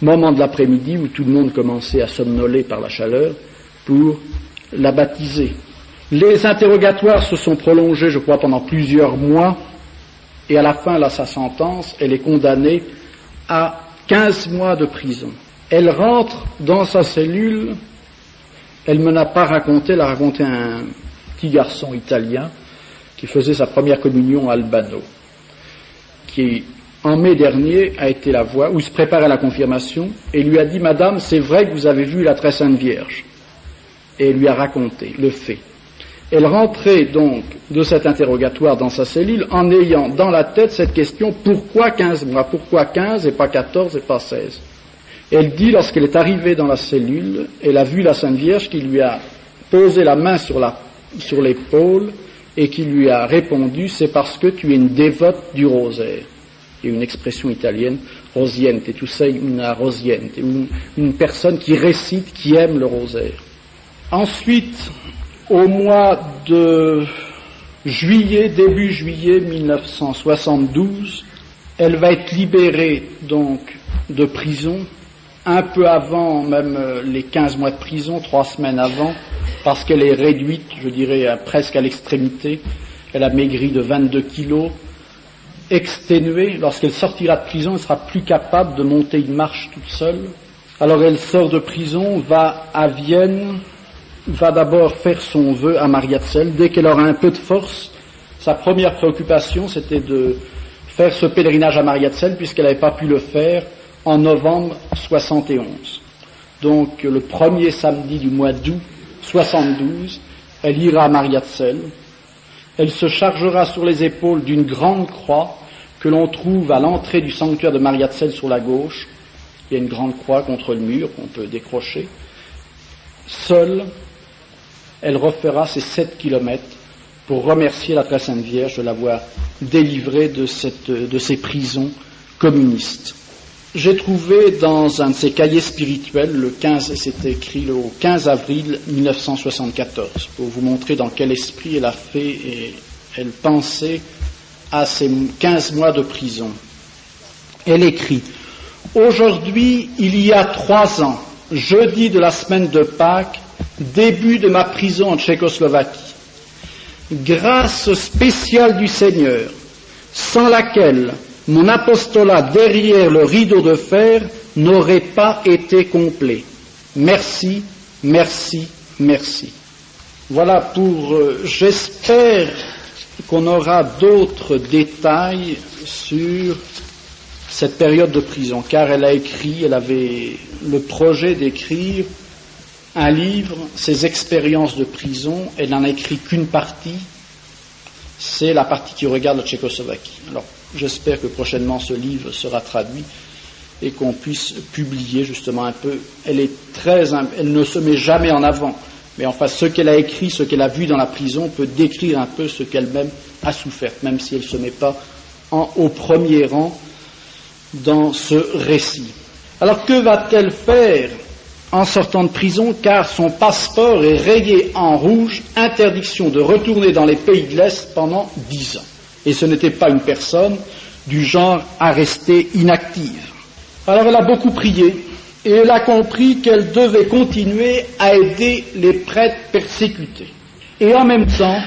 moment de l'après-midi où tout le monde commençait à somnoler par la chaleur pour la baptiser. Les interrogatoires se sont prolongés, je crois, pendant plusieurs mois, et à la fin, là, sa sentence, elle est condamnée à 15 mois de prison. Elle rentre dans sa cellule, elle me l'a pas raconté, elle a raconté à un petit garçon italien qui faisait sa première communion à Albano, qui, en mai dernier, a été la voir, où il se préparait à la confirmation, et lui a dit, Madame, c'est vrai que vous avez vu la Très Sainte Vierge. Et elle lui a raconté le fait. Elle rentrait donc de cet interrogatoire dans sa cellule en ayant dans la tête cette question, pourquoi 15 mois? Pourquoi 15 et pas 14 et pas 16? Elle dit, lorsqu'elle est arrivée dans la cellule, elle a vu la Sainte Vierge qui lui a posé la main sur l'épaule et qui lui a répondu, c'est parce que tu es une dévote du rosaire. Il y a une expression italienne, rosiente, tu sei una rosiente, une personne qui récite, qui aime le rosaire. Ensuite, au mois de juillet, début juillet 1972, elle va être libérée donc de prison, un peu avant même les 15 mois de prison, 3 semaines avant, parce qu'elle est réduite, je dirais, presque à l'extrémité. Elle a maigri de 22 kilos, exténuée. Lorsqu'elle sortira de prison, elle ne sera plus capable de monter une marche toute seule. Alors elle sort de prison, va à Vienne, va d'abord faire son vœu à Mariazell. Dès qu'elle aura un peu de force, sa première préoccupation, c'était de faire ce pèlerinage à Mariazell, puisqu'elle n'avait pas pu le faire en novembre 71. Donc le premier samedi du mois d'août 72, elle ira à Mariazell. Elle se chargera sur les épaules d'une grande croix que l'on trouve à l'entrée du sanctuaire de Mariazell sur la gauche. Il y a une grande croix contre le mur qu'on peut décrocher. Seule, elle refera ses 7 kilomètres pour remercier la Très Sainte Vierge de l'avoir délivrée de ces prisons communistes. J'ai trouvé dans un de ses cahiers spirituels, c'était écrit le 15 avril 1974, pour vous montrer dans quel esprit elle a fait et elle pensait à ces 15 mois de prison. Elle écrit, « Aujourd'hui, il y a 3 ans, jeudi de la semaine de Pâques, début de ma prison en Tchécoslovaquie. Grâce spéciale du Seigneur, sans laquelle mon apostolat derrière le rideau de fer n'aurait pas été complet. merci, merci, merci. Voilà pour, j'espère qu'on aura d'autres détails sur cette période de prison, car elle avait le projet d'écrire un livre, ses expériences de prison. Elle n'en a écrit qu'une partie, c'est la partie qui regarde la Tchécoslovaquie. Alors, j'espère que prochainement ce livre sera traduit et qu'on puisse publier justement un peu. Elle ne se met jamais en avant, mais enfin ce qu'elle a écrit, ce qu'elle a vu dans la prison peut décrire un peu ce qu'elle-même a souffert, même si elle ne se met pas au premier rang dans ce récit. Alors que va-t-elle faire en sortant de prison, car son passeport est rayé en rouge, interdiction de retourner dans les pays de l'Est pendant 10 ans. Et ce n'était pas une personne du genre à rester inactive. Alors elle a beaucoup prié, et elle a compris qu'elle devait continuer à aider les prêtres persécutés. Et en même temps,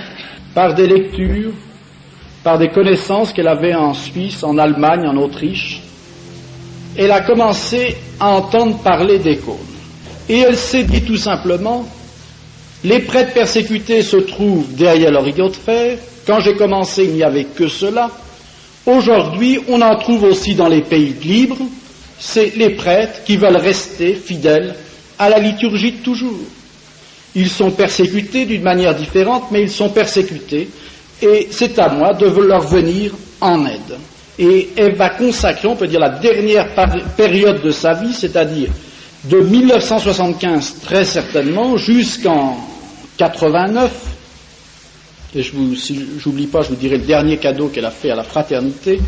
par des lectures, par des connaissances qu'elle avait en Suisse, en Allemagne, en Autriche, elle a commencé à entendre parler d'Écône. Et elle s'est dit tout simplement, les prêtres persécutés se trouvent derrière leur rideau de fer. Quand j'ai commencé, il n'y avait que cela. Aujourd'hui, on en trouve aussi dans les pays libres. C'est les prêtres qui veulent rester fidèles à la liturgie de toujours. Ils sont persécutés d'une manière différente, mais ils sont persécutés. Et c'est à moi de leur venir en aide. Et elle va consacrer, on peut dire, la dernière période de sa vie, c'est-à-dire de 1975 très certainement jusqu'en 89, et si j'oublie pas, je vous dirai le dernier cadeau qu'elle a fait à la fraternité,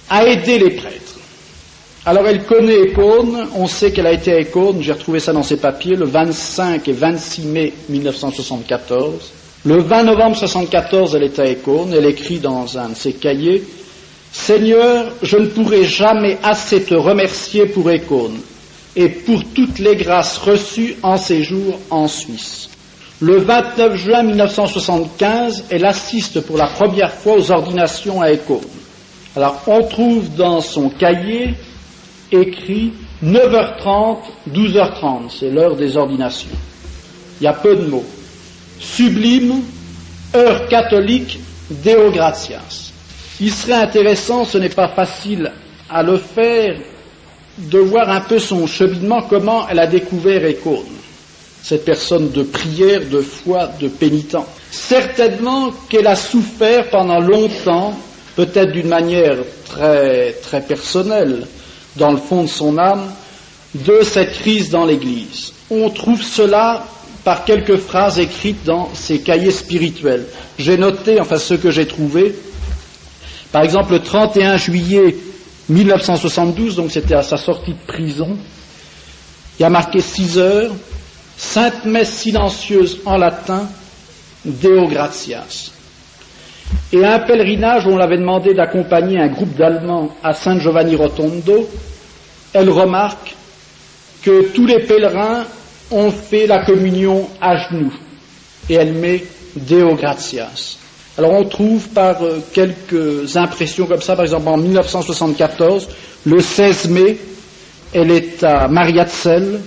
à aider les prêtres. Alors elle connaît Écône, on sait qu'elle a été à Écône, j'ai retrouvé ça dans ses papiers, le 25 et 26 mai 1974. Le 20 novembre 1974, elle est à Écône, elle écrit dans un de ses cahiers, « Seigneur, je ne pourrai jamais assez te remercier pour Écône et pour toutes les grâces reçues en séjour en Suisse. » Le 29 juin 1975, elle assiste pour la première fois aux ordinations à Écône. Alors, on trouve dans son cahier écrit 9h30, 12h30, c'est l'heure des ordinations. Il y a peu de mots. Sublime, heure catholique, Deo gratias. Il serait intéressant, ce n'est pas facile à le faire, de voir un peu son cheminement, comment elle a découvert Écône, cette personne de prière, de foi, de pénitent. Certainement qu'elle a souffert pendant longtemps, peut-être d'une manière très, très personnelle, dans le fond de son âme, de cette crise dans l'Église. On trouve cela par quelques phrases écrites dans ses cahiers spirituels. J'ai noté, enfin ce que j'ai trouvé, par exemple le 31 juillet 1972, donc c'était à sa sortie de prison, il y a marqué 6 heures, Sainte Messe silencieuse en latin, Deo gratias. Et à un pèlerinage où on l'avait demandé d'accompagner un groupe d'Allemands à San Giovanni Rotondo, elle remarque que tous les pèlerins ont fait la communion à genoux. Et elle met Deo gratias. Alors on trouve par quelques impressions comme ça, par exemple en 1974, le 16 mai, elle est à Mariazell,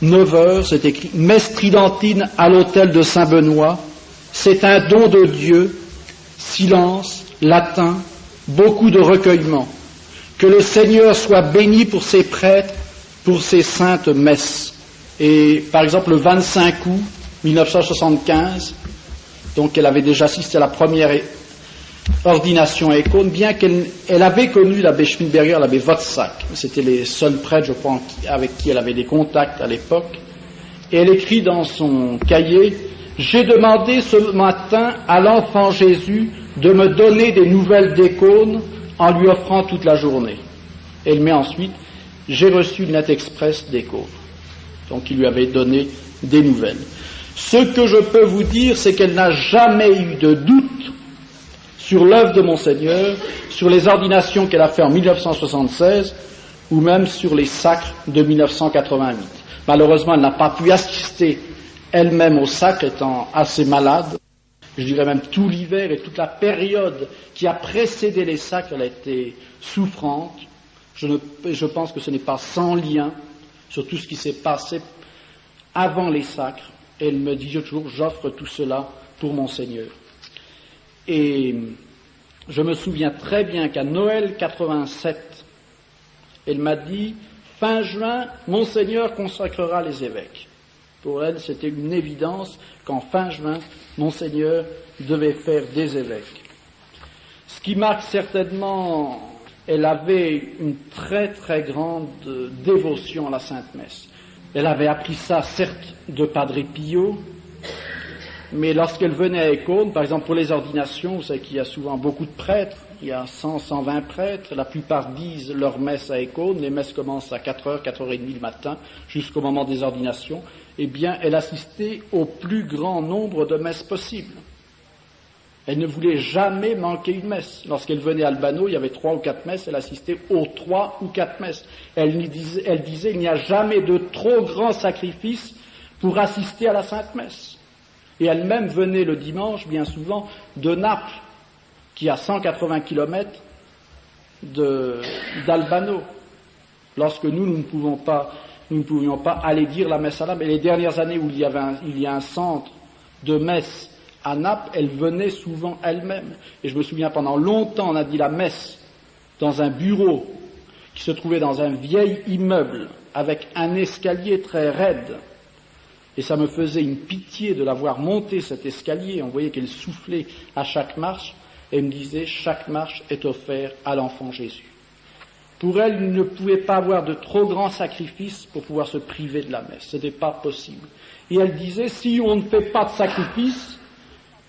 9h, c'est écrit, messe tridentine à l'autel de Saint-Benoît, c'est un don de Dieu, silence, latin, beaucoup de recueillement. Que le Seigneur soit béni pour ses prêtres, pour ses saintes messes. Et par exemple le 25 août 1975, donc elle avait déjà assisté à la première ordination à Écône, bien qu'elle avait connu l'abbé Schmidberger, l'abbé Wozzack, c'était les seuls prêtres, je crois, avec qui elle avait des contacts à l'époque, et elle écrit dans son cahier, « J'ai demandé ce matin à l'enfant Jésus de me donner des nouvelles d'Écône en lui offrant toute la journée. » Elle met ensuite, « J'ai reçu une lettre express d'Écône. » Donc il lui avait donné des nouvelles. Ce que je peux vous dire, c'est qu'elle n'a jamais eu de doute sur l'œuvre de Monseigneur, sur les ordinations qu'elle a fait en 1976, ou même sur les sacres de 1988. Malheureusement, elle n'a pas pu assister elle-même au sacre, étant assez malade. Je dirais même tout l'hiver et toute la période qui a précédé les sacres, elle a été souffrante. Je pense que ce n'est pas sans lien, sur tout ce qui s'est passé avant les sacres. Et elle me disait toujours, j'offre tout cela pour mon Seigneur. Et je me souviens très bien qu'à Noël 87, elle m'a dit, fin juin, mon Seigneur consacrera les évêques. Pour elle, c'était une évidence qu'en fin juin, mon Seigneur devait faire des évêques. Ce qui marque certainement, elle avait une très très grande dévotion à la Sainte Messe. Elle avait appris ça, certes, de Padre Pio, mais lorsqu'elle venait à Écône, par exemple pour les ordinations, vous savez qu'il y a souvent beaucoup de prêtres, il y a 100, 120 prêtres, la plupart disent leur messe à Écône, les messes commencent à 4h, 4h30 le matin, jusqu'au moment des ordinations, eh bien, elle assistait au plus grand nombre de messes possibles. Elle ne voulait jamais manquer une messe. Lorsqu'elle venait à Albano, il y avait 3 ou 4 messes, elle assistait aux 3 ou 4 messes. Elle disait, il n'y a jamais de trop grand sacrifice pour assister à la Sainte Messe. Et elle-même venait le dimanche, bien souvent, de Naples, qui a 180 km d'Albano. Lorsque nous ne pouvions pas aller dire la messe à Naples. Et les dernières années où il y a un centre de messe à Naples, elle venait souvent elle-même. Et je me souviens, pendant longtemps, on a dit la messe dans un bureau qui se trouvait dans un vieil immeuble avec un escalier très raide. Et ça me faisait une pitié de la voir monter cet escalier. On voyait qu'elle soufflait à chaque marche. Et elle me disait, chaque marche est offerte à l'enfant Jésus. Pour elle, il ne pouvait pas avoir de trop grands sacrifices pour pouvoir se priver de la messe. Ce n'était pas possible. Et elle disait, si on ne fait pas de sacrifice,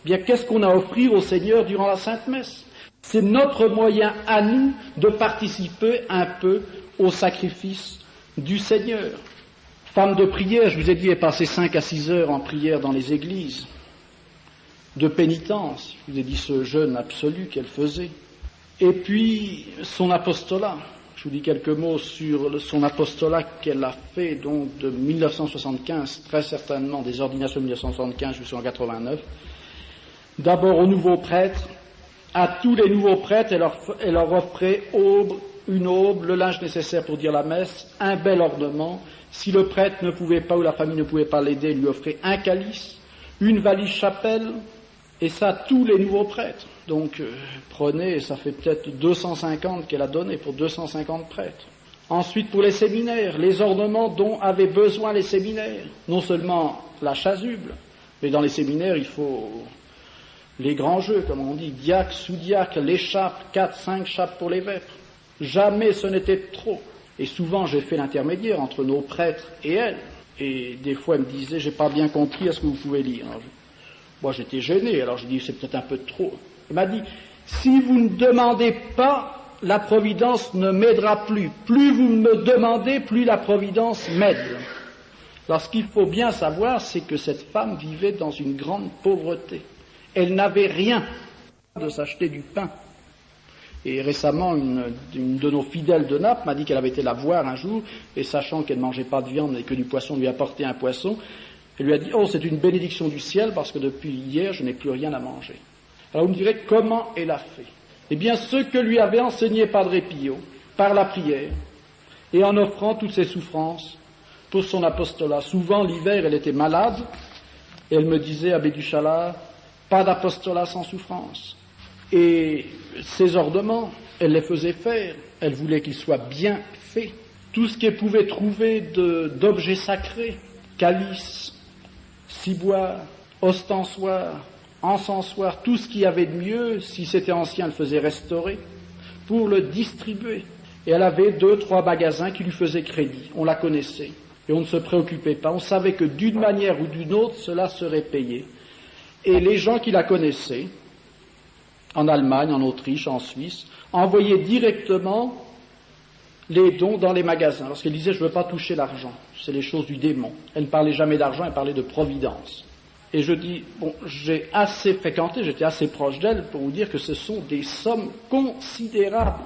bien qu'est-ce qu'on a à offrir au Seigneur durant la Sainte Messe? C'est notre moyen à nous de participer un peu au sacrifice du Seigneur. Femme de prière, je vous ai dit, elle passait 5 à 6 heures en prière dans les églises. De pénitence, je vous ai dit ce jeûne absolu qu'elle faisait. Et puis, son apostolat. Je vous dis quelques mots sur son apostolat qu'elle a fait donc de 1975, très certainement des ordinations de 1975 jusqu'en 89. D'abord aux nouveaux prêtres, à tous les nouveaux prêtres, elle leur offrait une aube, le linge nécessaire pour dire la messe, un bel ornement. Si le prêtre ne pouvait pas ou la famille ne pouvait pas l'aider, elle lui offrait un calice, une valise chapelle, et ça tous les nouveaux prêtres. Donc prenez, ça fait peut-être 250 qu'elle a donné pour 250 prêtres. Ensuite pour les séminaires, les ornements dont avaient besoin les séminaires, non seulement la chasuble, mais dans les séminaires il faut les grands jeux, comme on dit, diacre, sous-diacre, l'écharpe, 4, 5 chapes pour les vêpres. Jamais ce n'était trop. Et souvent j'ai fait l'intermédiaire entre nos prêtres et elle. Et des fois elle me disait, j'ai pas bien compris, est-ce que vous pouvez lire? Moi j'étais gêné, alors je dis, c'est peut-être un peu trop. Elle m'a dit, si vous ne demandez pas, la Providence ne m'aidera plus. Plus vous me demandez, plus la Providence m'aide. Alors ce qu'il faut bien savoir, c'est que cette femme vivait dans une grande pauvreté. Elle n'avait rien de s'acheter du pain. Et récemment, une de nos fidèles de Naples m'a dit qu'elle avait été la voir un jour, et sachant qu'elle ne mangeait pas de viande et que du poisson lui apportait un poisson, elle lui a dit, oh, c'est une bénédiction du ciel, parce que depuis hier, je n'ai plus rien à manger. Alors vous me direz, comment elle a fait? Eh bien, ce que lui avait enseigné Padre Pio, par la prière, et en offrant toutes ses souffrances pour son apostolat. Souvent, l'hiver, elle était malade, et elle me disait, Abbé du Chalard, pas d'apostolat sans souffrance. Et ces ornements, elle les faisait faire, elle voulait qu'ils soient bien faits. Tout ce qu'elle pouvait trouver d'objets sacrés, calices, ciboires, ostensoirs, encensoirs, tout ce qu'il y avait de mieux, si c'était ancien, elle faisait restaurer, pour le distribuer. Et elle avait 2, 3 magasins qui lui faisaient crédit, on la connaissait, et on ne se préoccupait pas, on savait que d'une manière ou d'une autre, cela serait payé. Et les gens qui la connaissaient, en Allemagne, en Autriche, en Suisse, envoyaient directement les dons dans les magasins. Lorsqu'elle disait, je ne veux pas toucher l'argent, c'est les choses du démon. Elle ne parlait jamais d'argent, elle parlait de providence. Et je dis, bon, j'ai assez fréquenté, j'étais assez proche d'elle pour vous dire que ce sont des sommes considérables.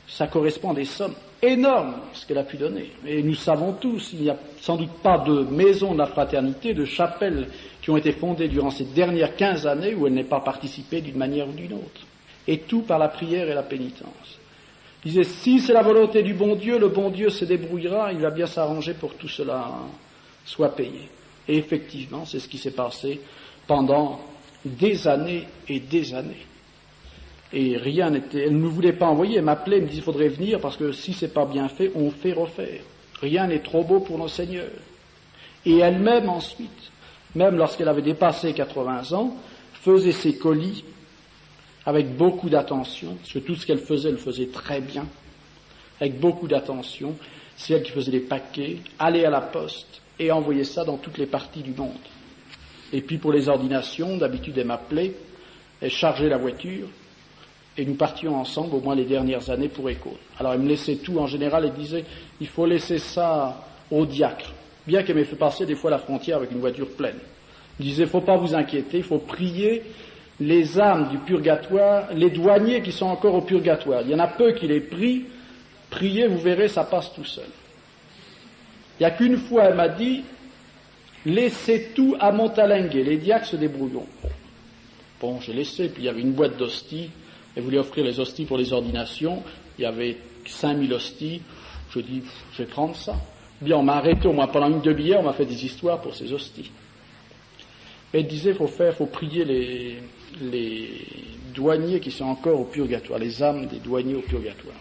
Ça correspond à des sommes énormes, ce qu'elle a pu donner. Et nous savons tous, il n'y a sans doute pas de maison de la fraternité, de chapelle qui ont été fondées durant ces dernières 15 années où elle n'est pas participée d'une manière ou d'une autre. Et tout par la prière et la pénitence. Il disait, si c'est la volonté du bon Dieu, le bon Dieu se débrouillera, il va bien s'arranger pour que tout cela soit payé. Et effectivement, c'est ce qui s'est passé pendant des années et des années. Et rien n'était, elle ne voulait pas envoyer, elle m'appelait, elle me disait, il faudrait venir parce que si c'est pas bien fait, on fait refaire. Rien n'est trop beau pour nos seigneurs. Et elle-même ensuite, même lorsqu'elle avait dépassé 80 ans, faisait ses colis avec beaucoup d'attention, parce que tout ce qu'elle faisait très bien, avec beaucoup d'attention. C'est elle qui faisait les paquets, aller à la poste et envoyer ça dans toutes les parties du monde. Et puis pour les ordinations, d'habitude elle m'appelait, elle chargeait la voiture, et nous partions ensemble, au moins les dernières années, pour École. Alors elle me laissait tout, en général, elle disait, il faut laisser ça au diacre, bien qu'elle m'ait fait passer des fois la frontière avec une voiture pleine. Elle disait, il ne faut pas vous inquiéter, il faut prier les âmes du purgatoire, les douaniers qui sont encore au purgatoire. Il y en a peu qui les prient, priez, vous verrez, ça passe tout seul. Il n'y a qu'une fois, elle m'a dit, laissez tout à Montalingue, les diacres se débrouilleront. Bon, j'ai laissé, puis il y avait une boîte d'hosties, elle voulait offrir les hosties pour les ordinations, il y avait 5000 hosties, je dis, je vais prendre ça. Bien, on m'a arrêté au moins pendant une demi-heure, on m'a fait des histoires pour ces hosties. Et elle disait, faut prier les douaniers qui sont encore au purgatoire, les âmes des douaniers au purgatoire.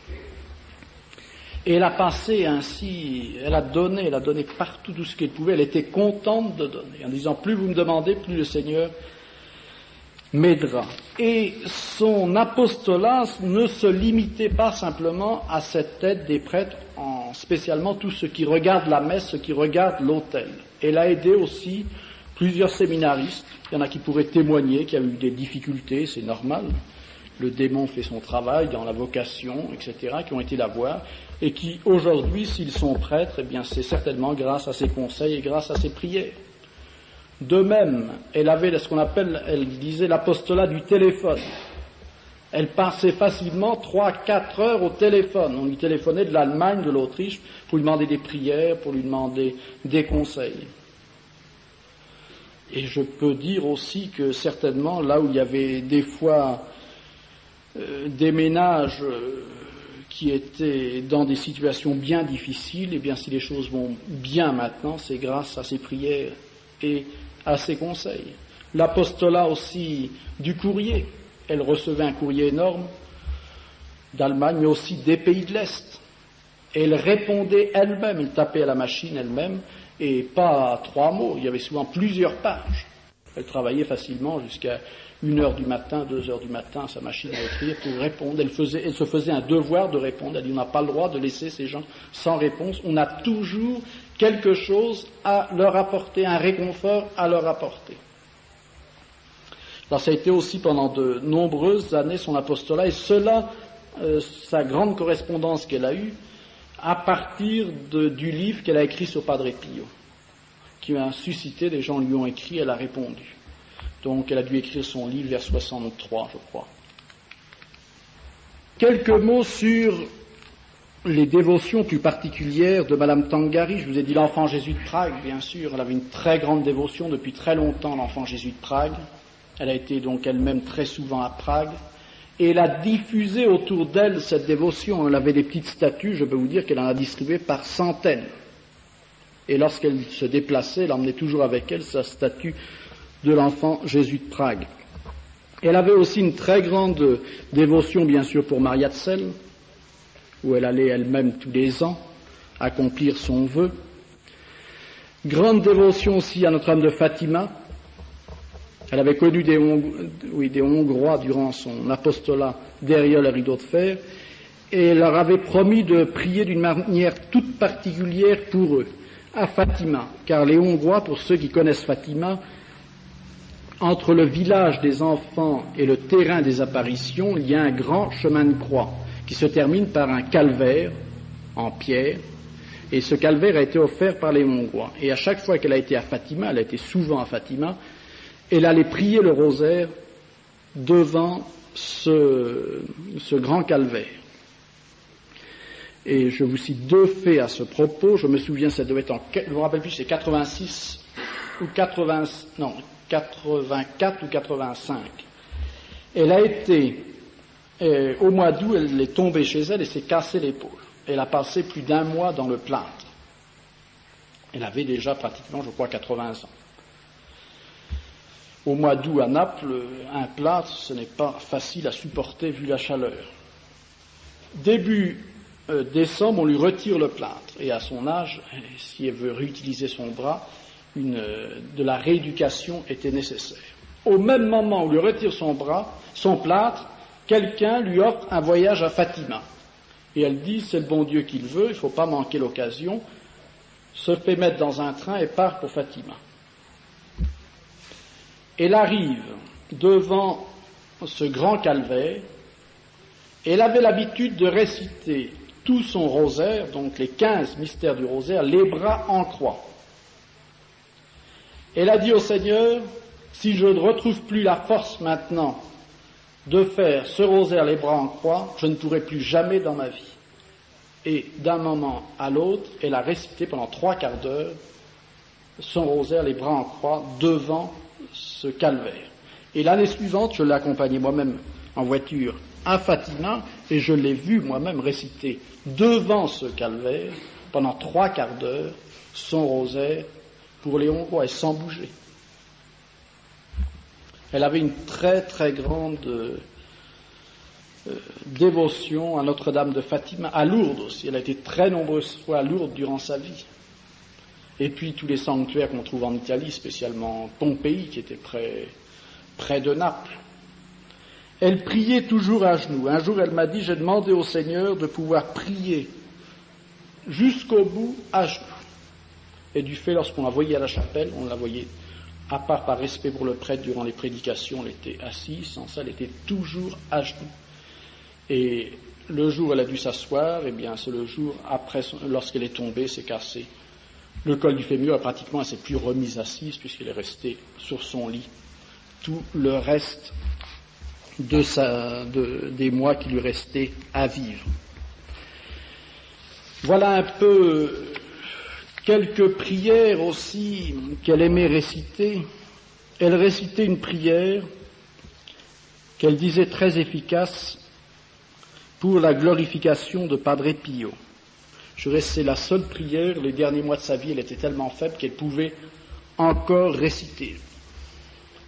Et elle a passé ainsi, elle a donné partout tout ce qu'elle pouvait, elle était contente de donner, en disant, plus vous me demandez, plus le Seigneur m'aidera. Et son apostolat ne se limitait pas simplement à cette aide des prêtres, spécialement tous ceux qui regardent la messe, ceux qui regardent l'autel. Elle a aidé aussi plusieurs séminaristes, il y en a qui pourraient témoigner, qui avaient eu des difficultés, c'est normal, le démon fait son travail dans la vocation, etc., qui ont été la voir, et qui aujourd'hui, s'ils sont prêtres, eh bien c'est certainement grâce à ses conseils et grâce à ses prières. De même, elle avait ce qu'on appelle, elle disait l'apostolat du téléphone. Elle passait facilement 3-4 heures au téléphone. On lui téléphonait de l'Allemagne, de l'Autriche, pour lui demander des prières, pour lui demander des conseils. Et je peux dire aussi que certainement, là où il y avait des fois des ménages qui étaient dans des situations bien difficiles, eh bien si les choses vont bien maintenant, c'est grâce à ses prières et à ses conseils. L'apostolat aussi du courrier. Elle recevait un courrier énorme d'Allemagne, mais aussi des pays de l'Est. Elle répondait elle-même, elle tapait à la machine elle-même, et pas 3 mots, il y avait souvent plusieurs pages. Elle travaillait facilement jusqu'à 1h du matin, 2h du matin, sa machine à écrire pour répondre. Elle se faisait un devoir de répondre. Elle dit, on n'a pas le droit de laisser ces gens sans réponse. On a toujours quelque chose à leur apporter, un réconfort à leur apporter. Alors ça a été aussi pendant de nombreuses années son apostolat, et cela, sa grande correspondance qu'elle a eue, à partir du livre qu'elle a écrit sur Padre Pio, qui a suscité, les gens lui ont écrit, elle a répondu. Donc elle a dû écrire son livre vers 63, je crois. Quelques mots sur les dévotions plus particulières de Madame Tangari. Je vous ai dit l'enfant Jésus de Prague, bien sûr. Elle avait une très grande dévotion depuis très longtemps, l'enfant Jésus de Prague. Elle a été donc elle-même très souvent à Prague. Et elle a diffusé autour d'elle cette dévotion. Elle avait des petites statues, je peux vous dire qu'elle en a distribué par centaines. Et lorsqu'elle se déplaçait, elle emmenait toujours avec elle sa statue de l'enfant Jésus de Prague. Elle avait aussi une très grande dévotion, bien sûr, pour Maria Tsel, où elle allait elle-même tous les ans accomplir son vœu. Grande dévotion aussi à Notre-Dame de Fatima. Elle avait connu des Hongrois durant son apostolat derrière le rideau de fer, et elle leur avait promis de prier d'une manière toute particulière pour eux, à Fatima, car les Hongrois, pour ceux qui connaissent Fatima, entre le village des enfants et le terrain des apparitions, il y a un grand chemin de croix qui se termine par un calvaire en pierre, et ce calvaire a été offert par les Hongrois. Et à chaque fois qu'elle a été à Fatima, elle a été souvent à Fatima, elle allait prier le rosaire devant ce grand calvaire. Et je vous cite 2 faits à ce propos. Je me souviens, ça devait être je me rappelle plus, c'est 86 ou 84 ou 85. Elle a été Et au mois d'août, elle est tombée chez elle et s'est cassée l'épaule. Elle a passé plus d'1 mois dans le plâtre. Elle avait déjà pratiquement, je crois, 80 ans. Au mois d'août à Naples, un plâtre, ce n'est pas facile à supporter vu la chaleur. Début décembre, on lui retire le plâtre. Et à son âge, si elle veut réutiliser son bras, de la rééducation était nécessaire. Au même moment où on lui retire son plâtre, quelqu'un lui offre un voyage à Fatima. Et elle dit, c'est le bon Dieu qui le veut, il ne faut pas manquer l'occasion, se fait mettre dans un train et part pour Fatima. Elle arrive devant ce grand calvaire, et elle avait l'habitude de réciter tout son rosaire, donc les 15 mystères du rosaire, les bras en croix. Elle a dit au Seigneur, si je ne retrouve plus la force maintenant de faire ce rosaire les bras en croix, je ne pourrai plus jamais dans ma vie. Et d'un moment à l'autre, elle a récité pendant 3/4 d'heure son rosaire les bras en croix devant ce calvaire. Et l'année suivante, je l'ai accompagné moi-même en voiture à Fatima et je l'ai vu moi-même réciter devant ce calvaire pendant 3/4 d'heure son rosaire pour les Hongrois et sans bouger. Elle avait une très très grande dévotion à Notre-Dame de Fatima, à Lourdes aussi. Elle a été très nombreuses fois à Lourdes durant sa vie. Et puis tous les sanctuaires qu'on trouve en Italie, spécialement Pompéi, qui était près de Naples. Elle priait toujours à genoux. Un jour, elle m'a dit, j'ai demandé au Seigneur de pouvoir prier jusqu'au bout à genoux. Et du fait, lorsqu'on la voyait à la chapelle, on la voyait, à part par respect pour le prêtre durant les prédications, elle était assise, sans ça, elle était toujours à genoux. Et le jour où elle a dû s'asseoir, eh bien, c'est le jour après, lorsqu'elle est tombée, s'est cassée le col du fémur, pratiquement, elle ne s'est plus remise assise, puisqu'elle est restée sur son lit tout le reste des mois qui lui restaient à vivre. Voilà un peu quelques prières aussi qu'elle aimait réciter. Elle récitait une prière qu'elle disait très efficace pour la glorification de Padre Pio. Je dirais que c'est la seule prière, les derniers mois de sa vie, elle était tellement faible qu'elle pouvait encore réciter.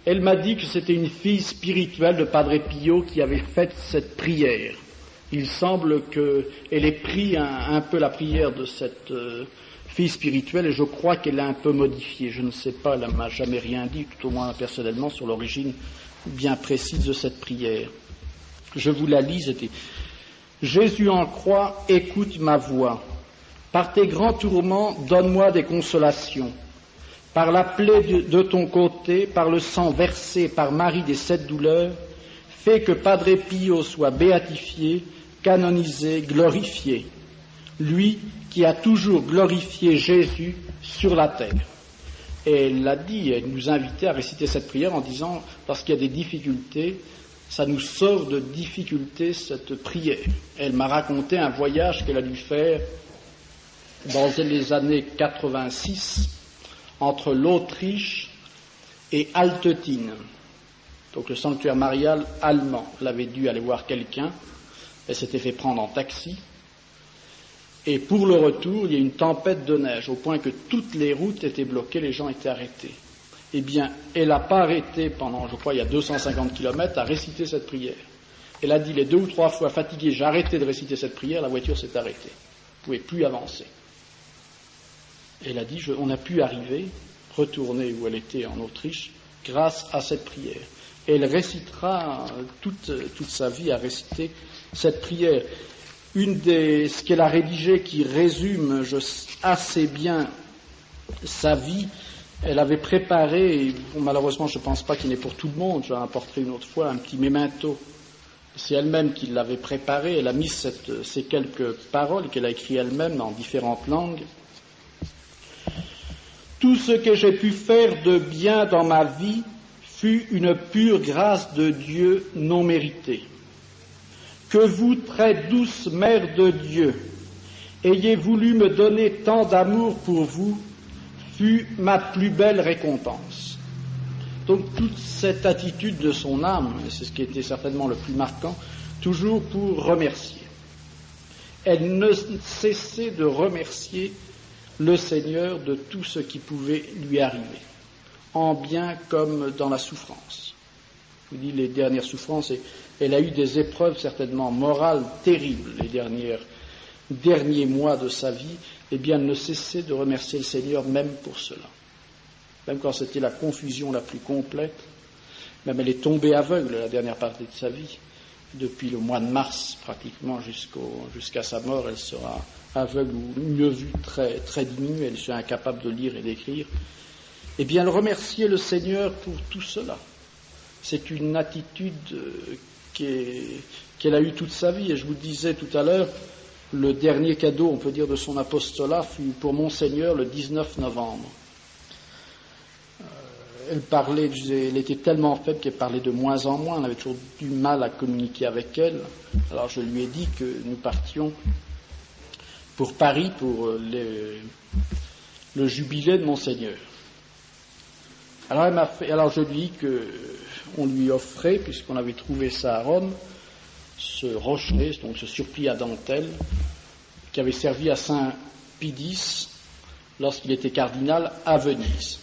Elle m'a dit que c'était une fille spirituelle de Padre Pio qui avait fait cette prière. Il semble qu'elle ait pris un peu la prière de cette fille spirituelle et je crois qu'elle l'a un peu modifiée. Je ne sais pas, elle ne m'a jamais rien dit, tout au moins personnellement, sur l'origine bien précise de cette prière. Je vous la lis, c'était « Jésus en croix, écoute ma voix. Par tes grands tourments, donne-moi des consolations. Par la plaie de ton côté, par le sang versé par Marie des 7 douleurs, fais que Padre Pio soit béatifié, canonisé, glorifié. Lui qui a toujours glorifié Jésus sur la terre. » Et elle l'a dit, elle nous invitait à réciter cette prière en disant, parce qu'il y a des difficultés, ça nous sort de difficultés cette prière. Elle m'a raconté un voyage qu'elle a dû faire dans les années 86 entre l'Autriche et Altetine. Donc le sanctuaire marial allemand. Elle avait dû aller voir quelqu'un, elle s'était fait prendre en taxi. Et pour le retour, il y a une tempête de neige, au point que toutes les routes étaient bloquées, les gens étaient arrêtés. Eh bien, elle n'a pas arrêté pendant, je crois, il y a 250 kilomètres à réciter cette prière. Elle a dit les 2 ou 3 fois fatiguée, j'ai arrêté de réciter cette prière, la voiture s'est arrêtée. Elle ne pouvait plus avancer. Elle a dit, on a pu arriver, retourner où elle était en Autriche, grâce à cette prière. Et elle récitera toute sa vie à réciter cette prière. Ce qu'elle a rédigé qui résume assez bien sa vie, elle avait préparé, et malheureusement je ne pense pas qu'il n'est pour tout le monde, j'en apporterai une autre fois, un petit memento. C'est elle-même qui l'avait préparé, elle a mis ces quelques paroles qu'elle a écrites elle-même dans différentes langues. Tout ce que j'ai pu faire de bien dans ma vie fut une pure grâce de Dieu non méritée. Que vous, très douce Mère de Dieu, ayez voulu me donner tant d'amour pour vous, fut ma plus belle récompense. Donc toute cette attitude de son âme, et c'est ce qui était certainement le plus marquant, toujours pour remercier. Elle ne cessait de remercier le Seigneur de tout ce qui pouvait lui arriver, en bien comme dans la souffrance. Je vous dis les dernières souffrances, et elle a eu des épreuves certainement morales terribles les derniers mois de sa vie, eh bien elle ne cessait de remercier le Seigneur même pour cela. Même quand c'était la confusion la plus complète, même elle est tombée aveugle la dernière partie de sa vie. Depuis le mois de mars, pratiquement jusqu'à sa mort, elle sera aveugle ou mieux vue, très, très diminuée, elle sera incapable de lire et d'écrire. Eh bien, elle remerciait le Seigneur pour tout cela. C'est une attitude qu'elle a eue toute sa vie. Et je vous disais tout à l'heure, le dernier cadeau, on peut dire, de son apostolat fut pour Monseigneur le 19 novembre. Elle était tellement faible qu'elle parlait de moins en moins, on avait toujours du mal à communiquer avec elle. Alors je lui ai dit que nous partions pour Paris pour le jubilé de Monseigneur. Alors je lui ai dit qu'on lui offrait, puisqu'on avait trouvé ça à Rome, ce rocher, donc ce surplis à dentelle, qui avait servi à Saint Pie X lorsqu'il était cardinal à Venise.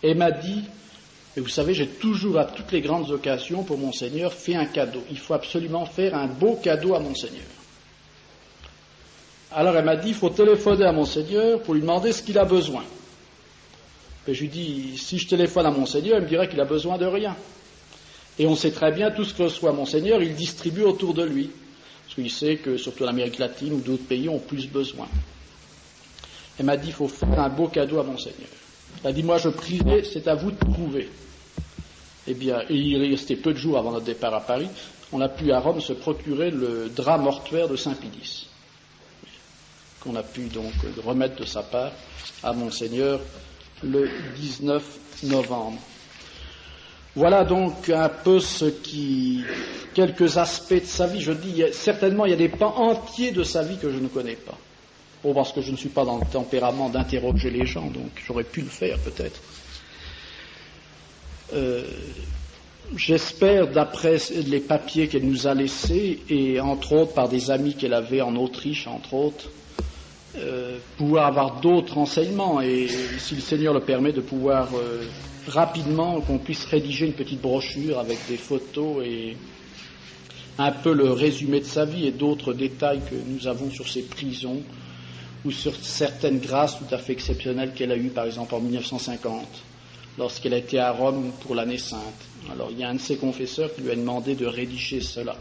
Et m'a dit, et vous savez, j'ai toujours à toutes les grandes occasions pour Monseigneur fait un cadeau. Il faut absolument faire un beau cadeau à Monseigneur. Alors elle m'a dit, il faut téléphoner à Monseigneur pour lui demander ce qu'il a besoin. Et je lui dis, si je téléphone à Monseigneur, il me dirait qu'il a besoin de rien. Et on sait très bien, tout ce que reçoit Monseigneur, il distribue autour de lui. Parce qu'il sait que, surtout l'Amérique latine ou d'autres pays, ont plus besoin. Elle m'a dit, il faut faire un beau cadeau à Monseigneur. Elle a dit, moi je prierai, c'est à vous de prouver. Eh bien, il restait peu de jours avant notre départ à Paris, on a pu à Rome se procurer le drap mortuaire de Saint Pie X, qu'on a pu donc remettre de sa part à Monseigneur le 19 novembre. Voilà donc un peu quelques aspects de sa vie. Je dis, certainement il y a des pans entiers de sa vie que je ne connais pas. Bon, parce que je ne suis pas dans le tempérament d'interroger les gens, donc j'aurais pu le faire peut-être. J'espère, d'après les papiers qu'elle nous a laissés, et entre autres par des amis qu'elle avait en Autriche, entre autres, pouvoir avoir d'autres renseignements, et si le Seigneur le permet, de pouvoir rapidement, qu'on puisse rédiger une petite brochure avec des photos et un peu le résumé de sa vie et d'autres détails que nous avons sur ses prisons, ou sur certaines grâces tout à fait exceptionnelles qu'elle a eues, par exemple en 1950, lorsqu'elle a été à Rome pour l'année sainte. Alors il y a un de ses confesseurs qui lui a demandé de rédiger cela,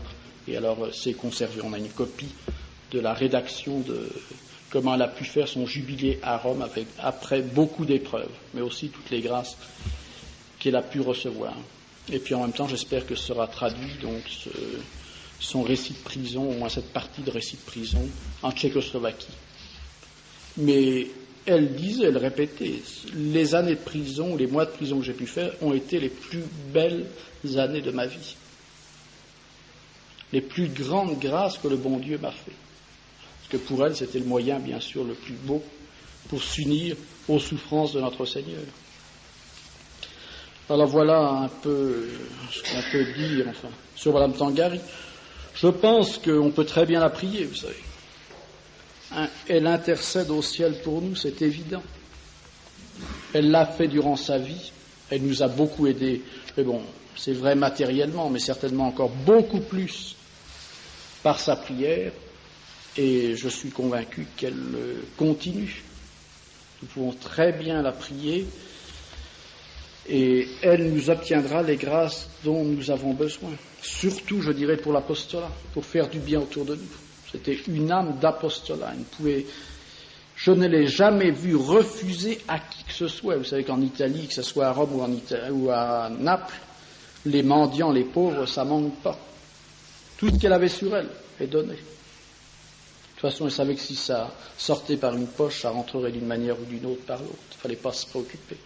et alors c'est conservé. On a une copie de la rédaction de comment elle a pu faire son jubilé à Rome après beaucoup d'épreuves, mais aussi toutes les grâces qu'elle a pu recevoir. Et puis en même temps, j'espère que sera traduit donc son récit de prison, au moins cette partie de récit de prison, en Tchécoslovaquie. Mais elle disait, elle répétait, les années de prison, les mois de prison que j'ai pu faire ont été les plus belles années de ma vie. Les plus grandes grâces que le bon Dieu m'a fait. Parce que pour elle, c'était le moyen, bien sûr, le plus beau pour s'unir aux souffrances de notre Seigneur. Alors voilà un peu ce qu'on peut dire, enfin, sur Madame Tangari. Je pense qu'on peut très bien la prier, vous savez. Elle intercède au ciel pour nous, c'est évident. Elle l'a fait durant sa vie, elle nous a beaucoup aidés, mais bon, c'est vrai matériellement, mais certainement encore beaucoup plus par sa prière, et je suis convaincu qu'elle continue. Nous pouvons très bien la prier, et elle nous obtiendra les grâces dont nous avons besoin. Surtout, je dirais, pour l'apostolat, pour faire du bien autour de nous. C'était une âme d'apostolat. Je ne l'ai jamais vu refuser à qui que ce soit. Vous savez qu'en Italie, que ce soit à Rome ou à Naples, les mendiants, les pauvres, ça manque pas. Tout ce qu'elle avait sur elle est donné. De toute façon, elle savait que si ça sortait par une poche, ça rentrerait d'une manière ou d'une autre par l'autre. Il ne fallait pas se préoccuper.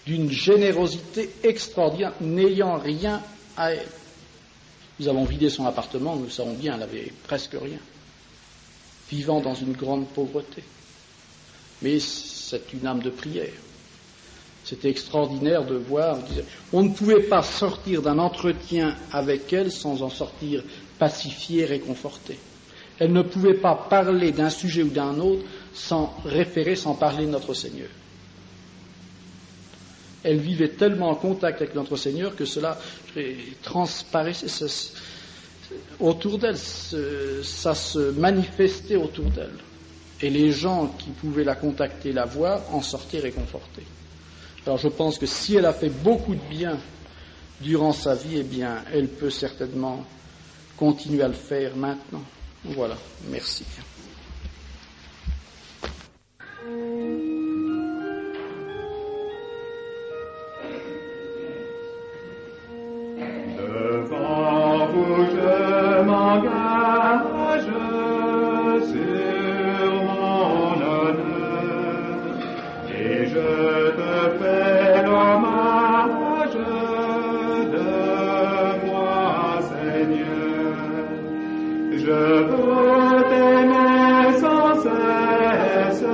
D'une générosité extraordinaire, n'ayant rien à elle. Nous avons vidé son appartement, nous le savons bien, elle n'avait presque rien. Vivant dans une grande pauvreté. Mais c'est une âme de prière. C'était extraordinaire de voir. On ne pouvait pas sortir d'un entretien avec elle sans en sortir pacifié, réconforté. Elle ne pouvait pas parler d'un sujet ou d'un autre sans référer, sans parler de notre Seigneur. Elle vivait tellement en contact avec notre Seigneur que cela transparaissait autour d'elle, ça se manifestait autour d'elle. Et les gens qui pouvaient la contacter, la voir, en sortaient réconfortés. Alors je pense que si elle a fait beaucoup de bien durant sa vie, eh bien, elle peut certainement continuer à le faire maintenant. Voilà, merci. Devant vous je m'engage sur mon honneur et je te fais l'hommage de moi, Seigneur. Je veux t'aimer sans cesse,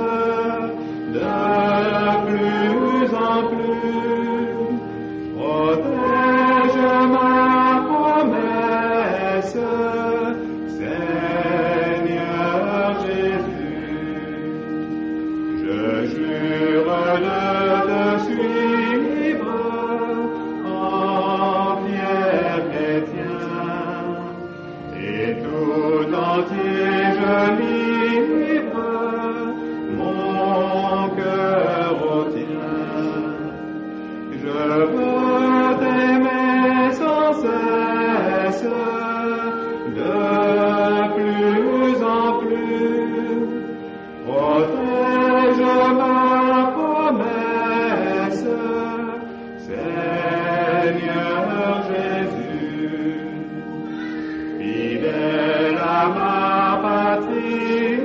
de plus en plus. Protège ma promesse, Seigneur Jésus. Je jure de te suivre en fier chrétien, et tout entier je livre mon cœur au tien. Je veux t'aimer sans cesse, de plus en plus. Protège ma promesse, Seigneur Jésus. Fidèle à ma patrie,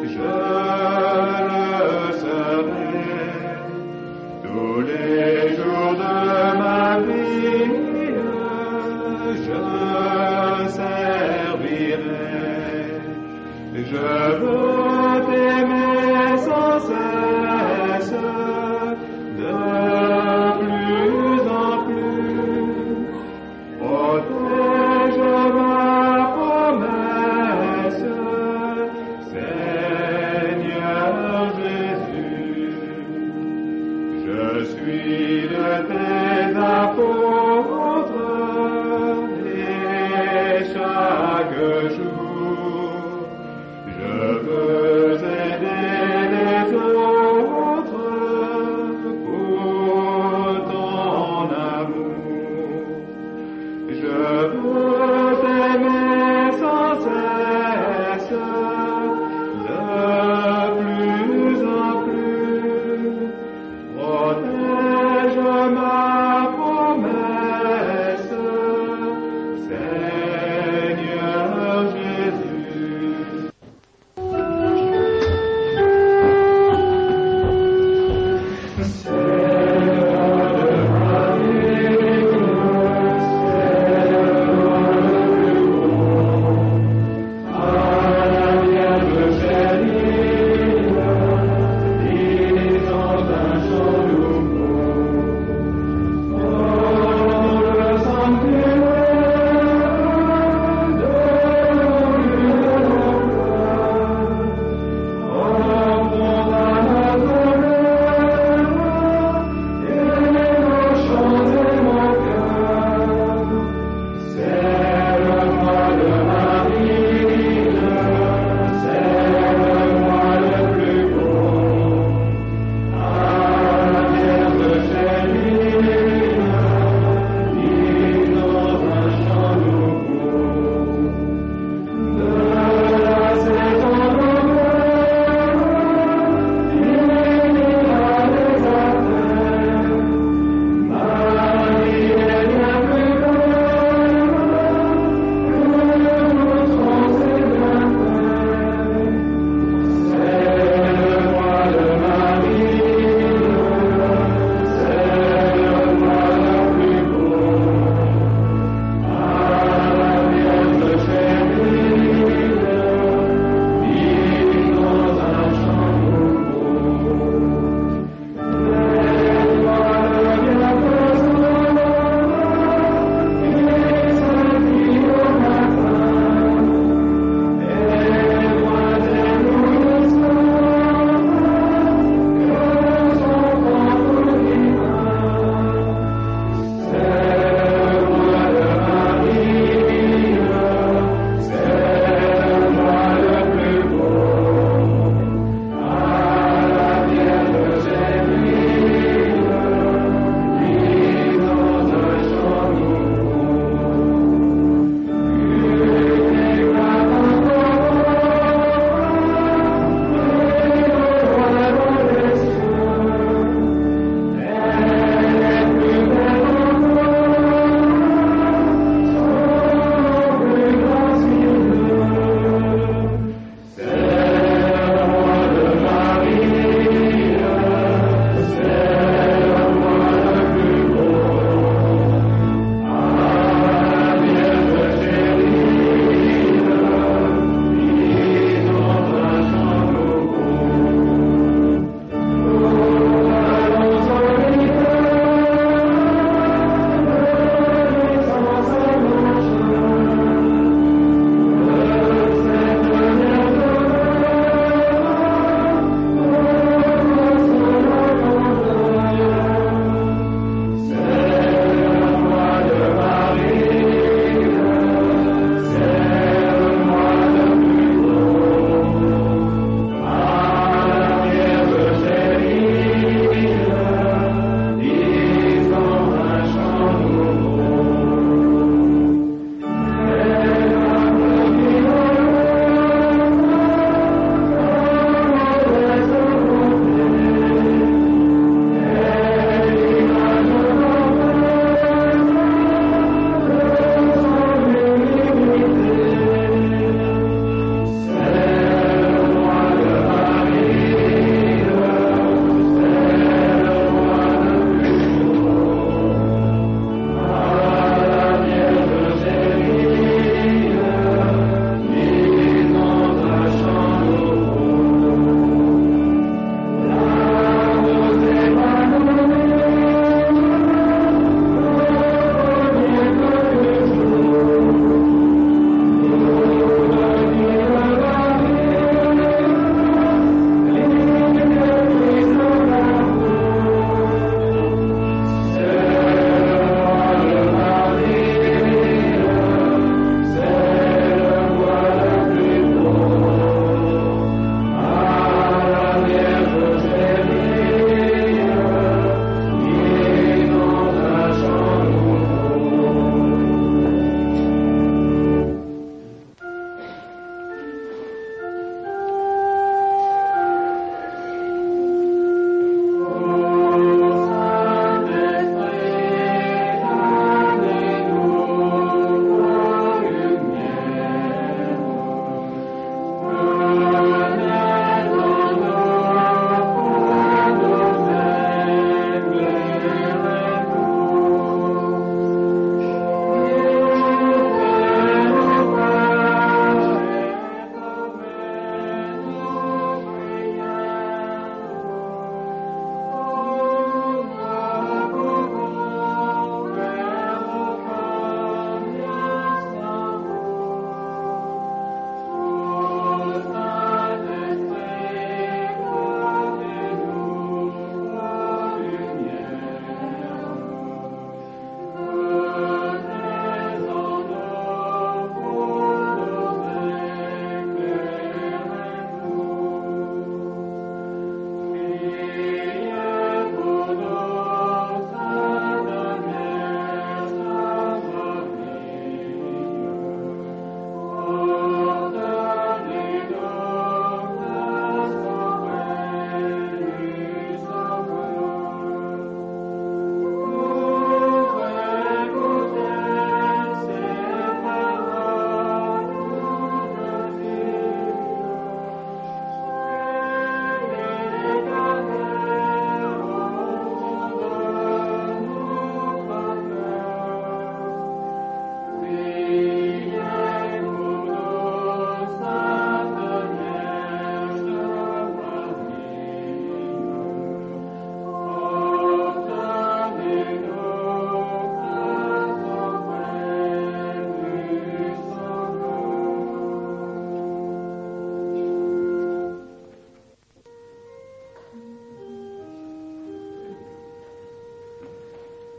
je le serai. Tous les jours de ma vie, je servirai. Je veux t'aimer sans cesse, de plus en plus. Protège ma promesse, Seigneur Jésus. Je suis de tes apôtres et chaque jour je veux aider les autres pour ton amour. Je veux t'aimer sans cesse, de plus en plus. Protège ma promesse,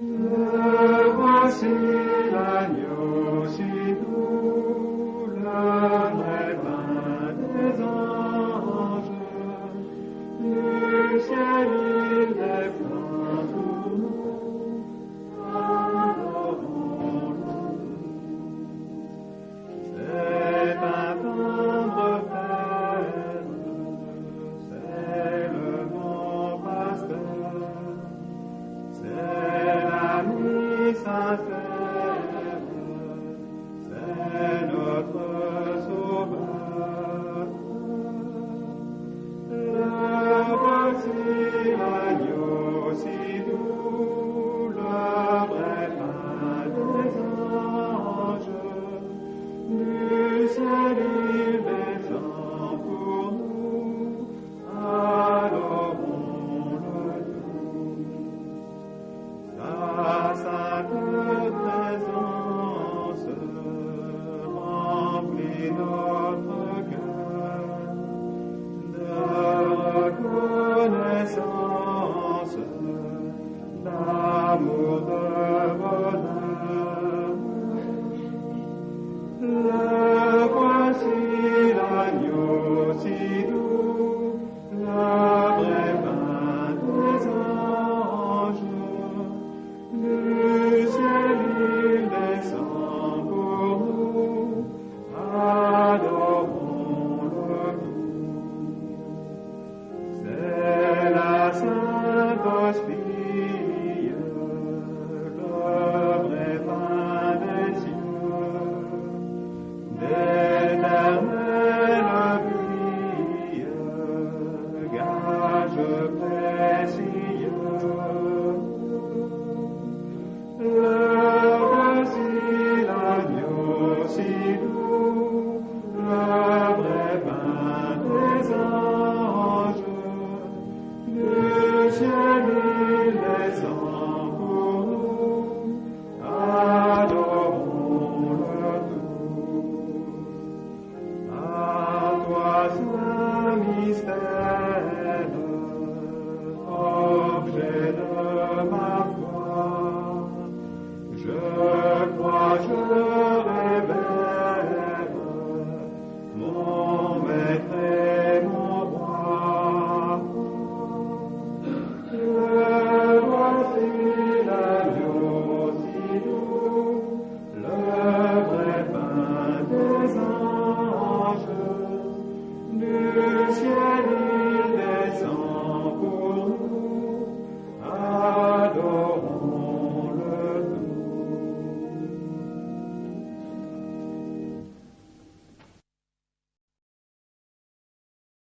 Voici l'agneau si doux, le vrai pain des anges. Du ciel il défend pour nous, adorons-le. C'est un tendre Père, c'est le bon pasteur, c'est l'ami sincère, c'est notre Sauveur. Le voici l'agneau si doux, le vrai pain des anges. Du ciel il descend pour nous, adorons-le tous. Sa sainte présence remplit notre cœur de reconnaissance, d'amour, de bonheur. Le voici l'agneau si doux, le vrai pain des anges. Du ciel il descend pour nous, adorons-le tous. C'est la Sainte Hospie, le vrai pain des cieux, d'éternelle vie, gage précieux. Le voici l'agneau si doux, le vrai pain des anges. Du ciel il descend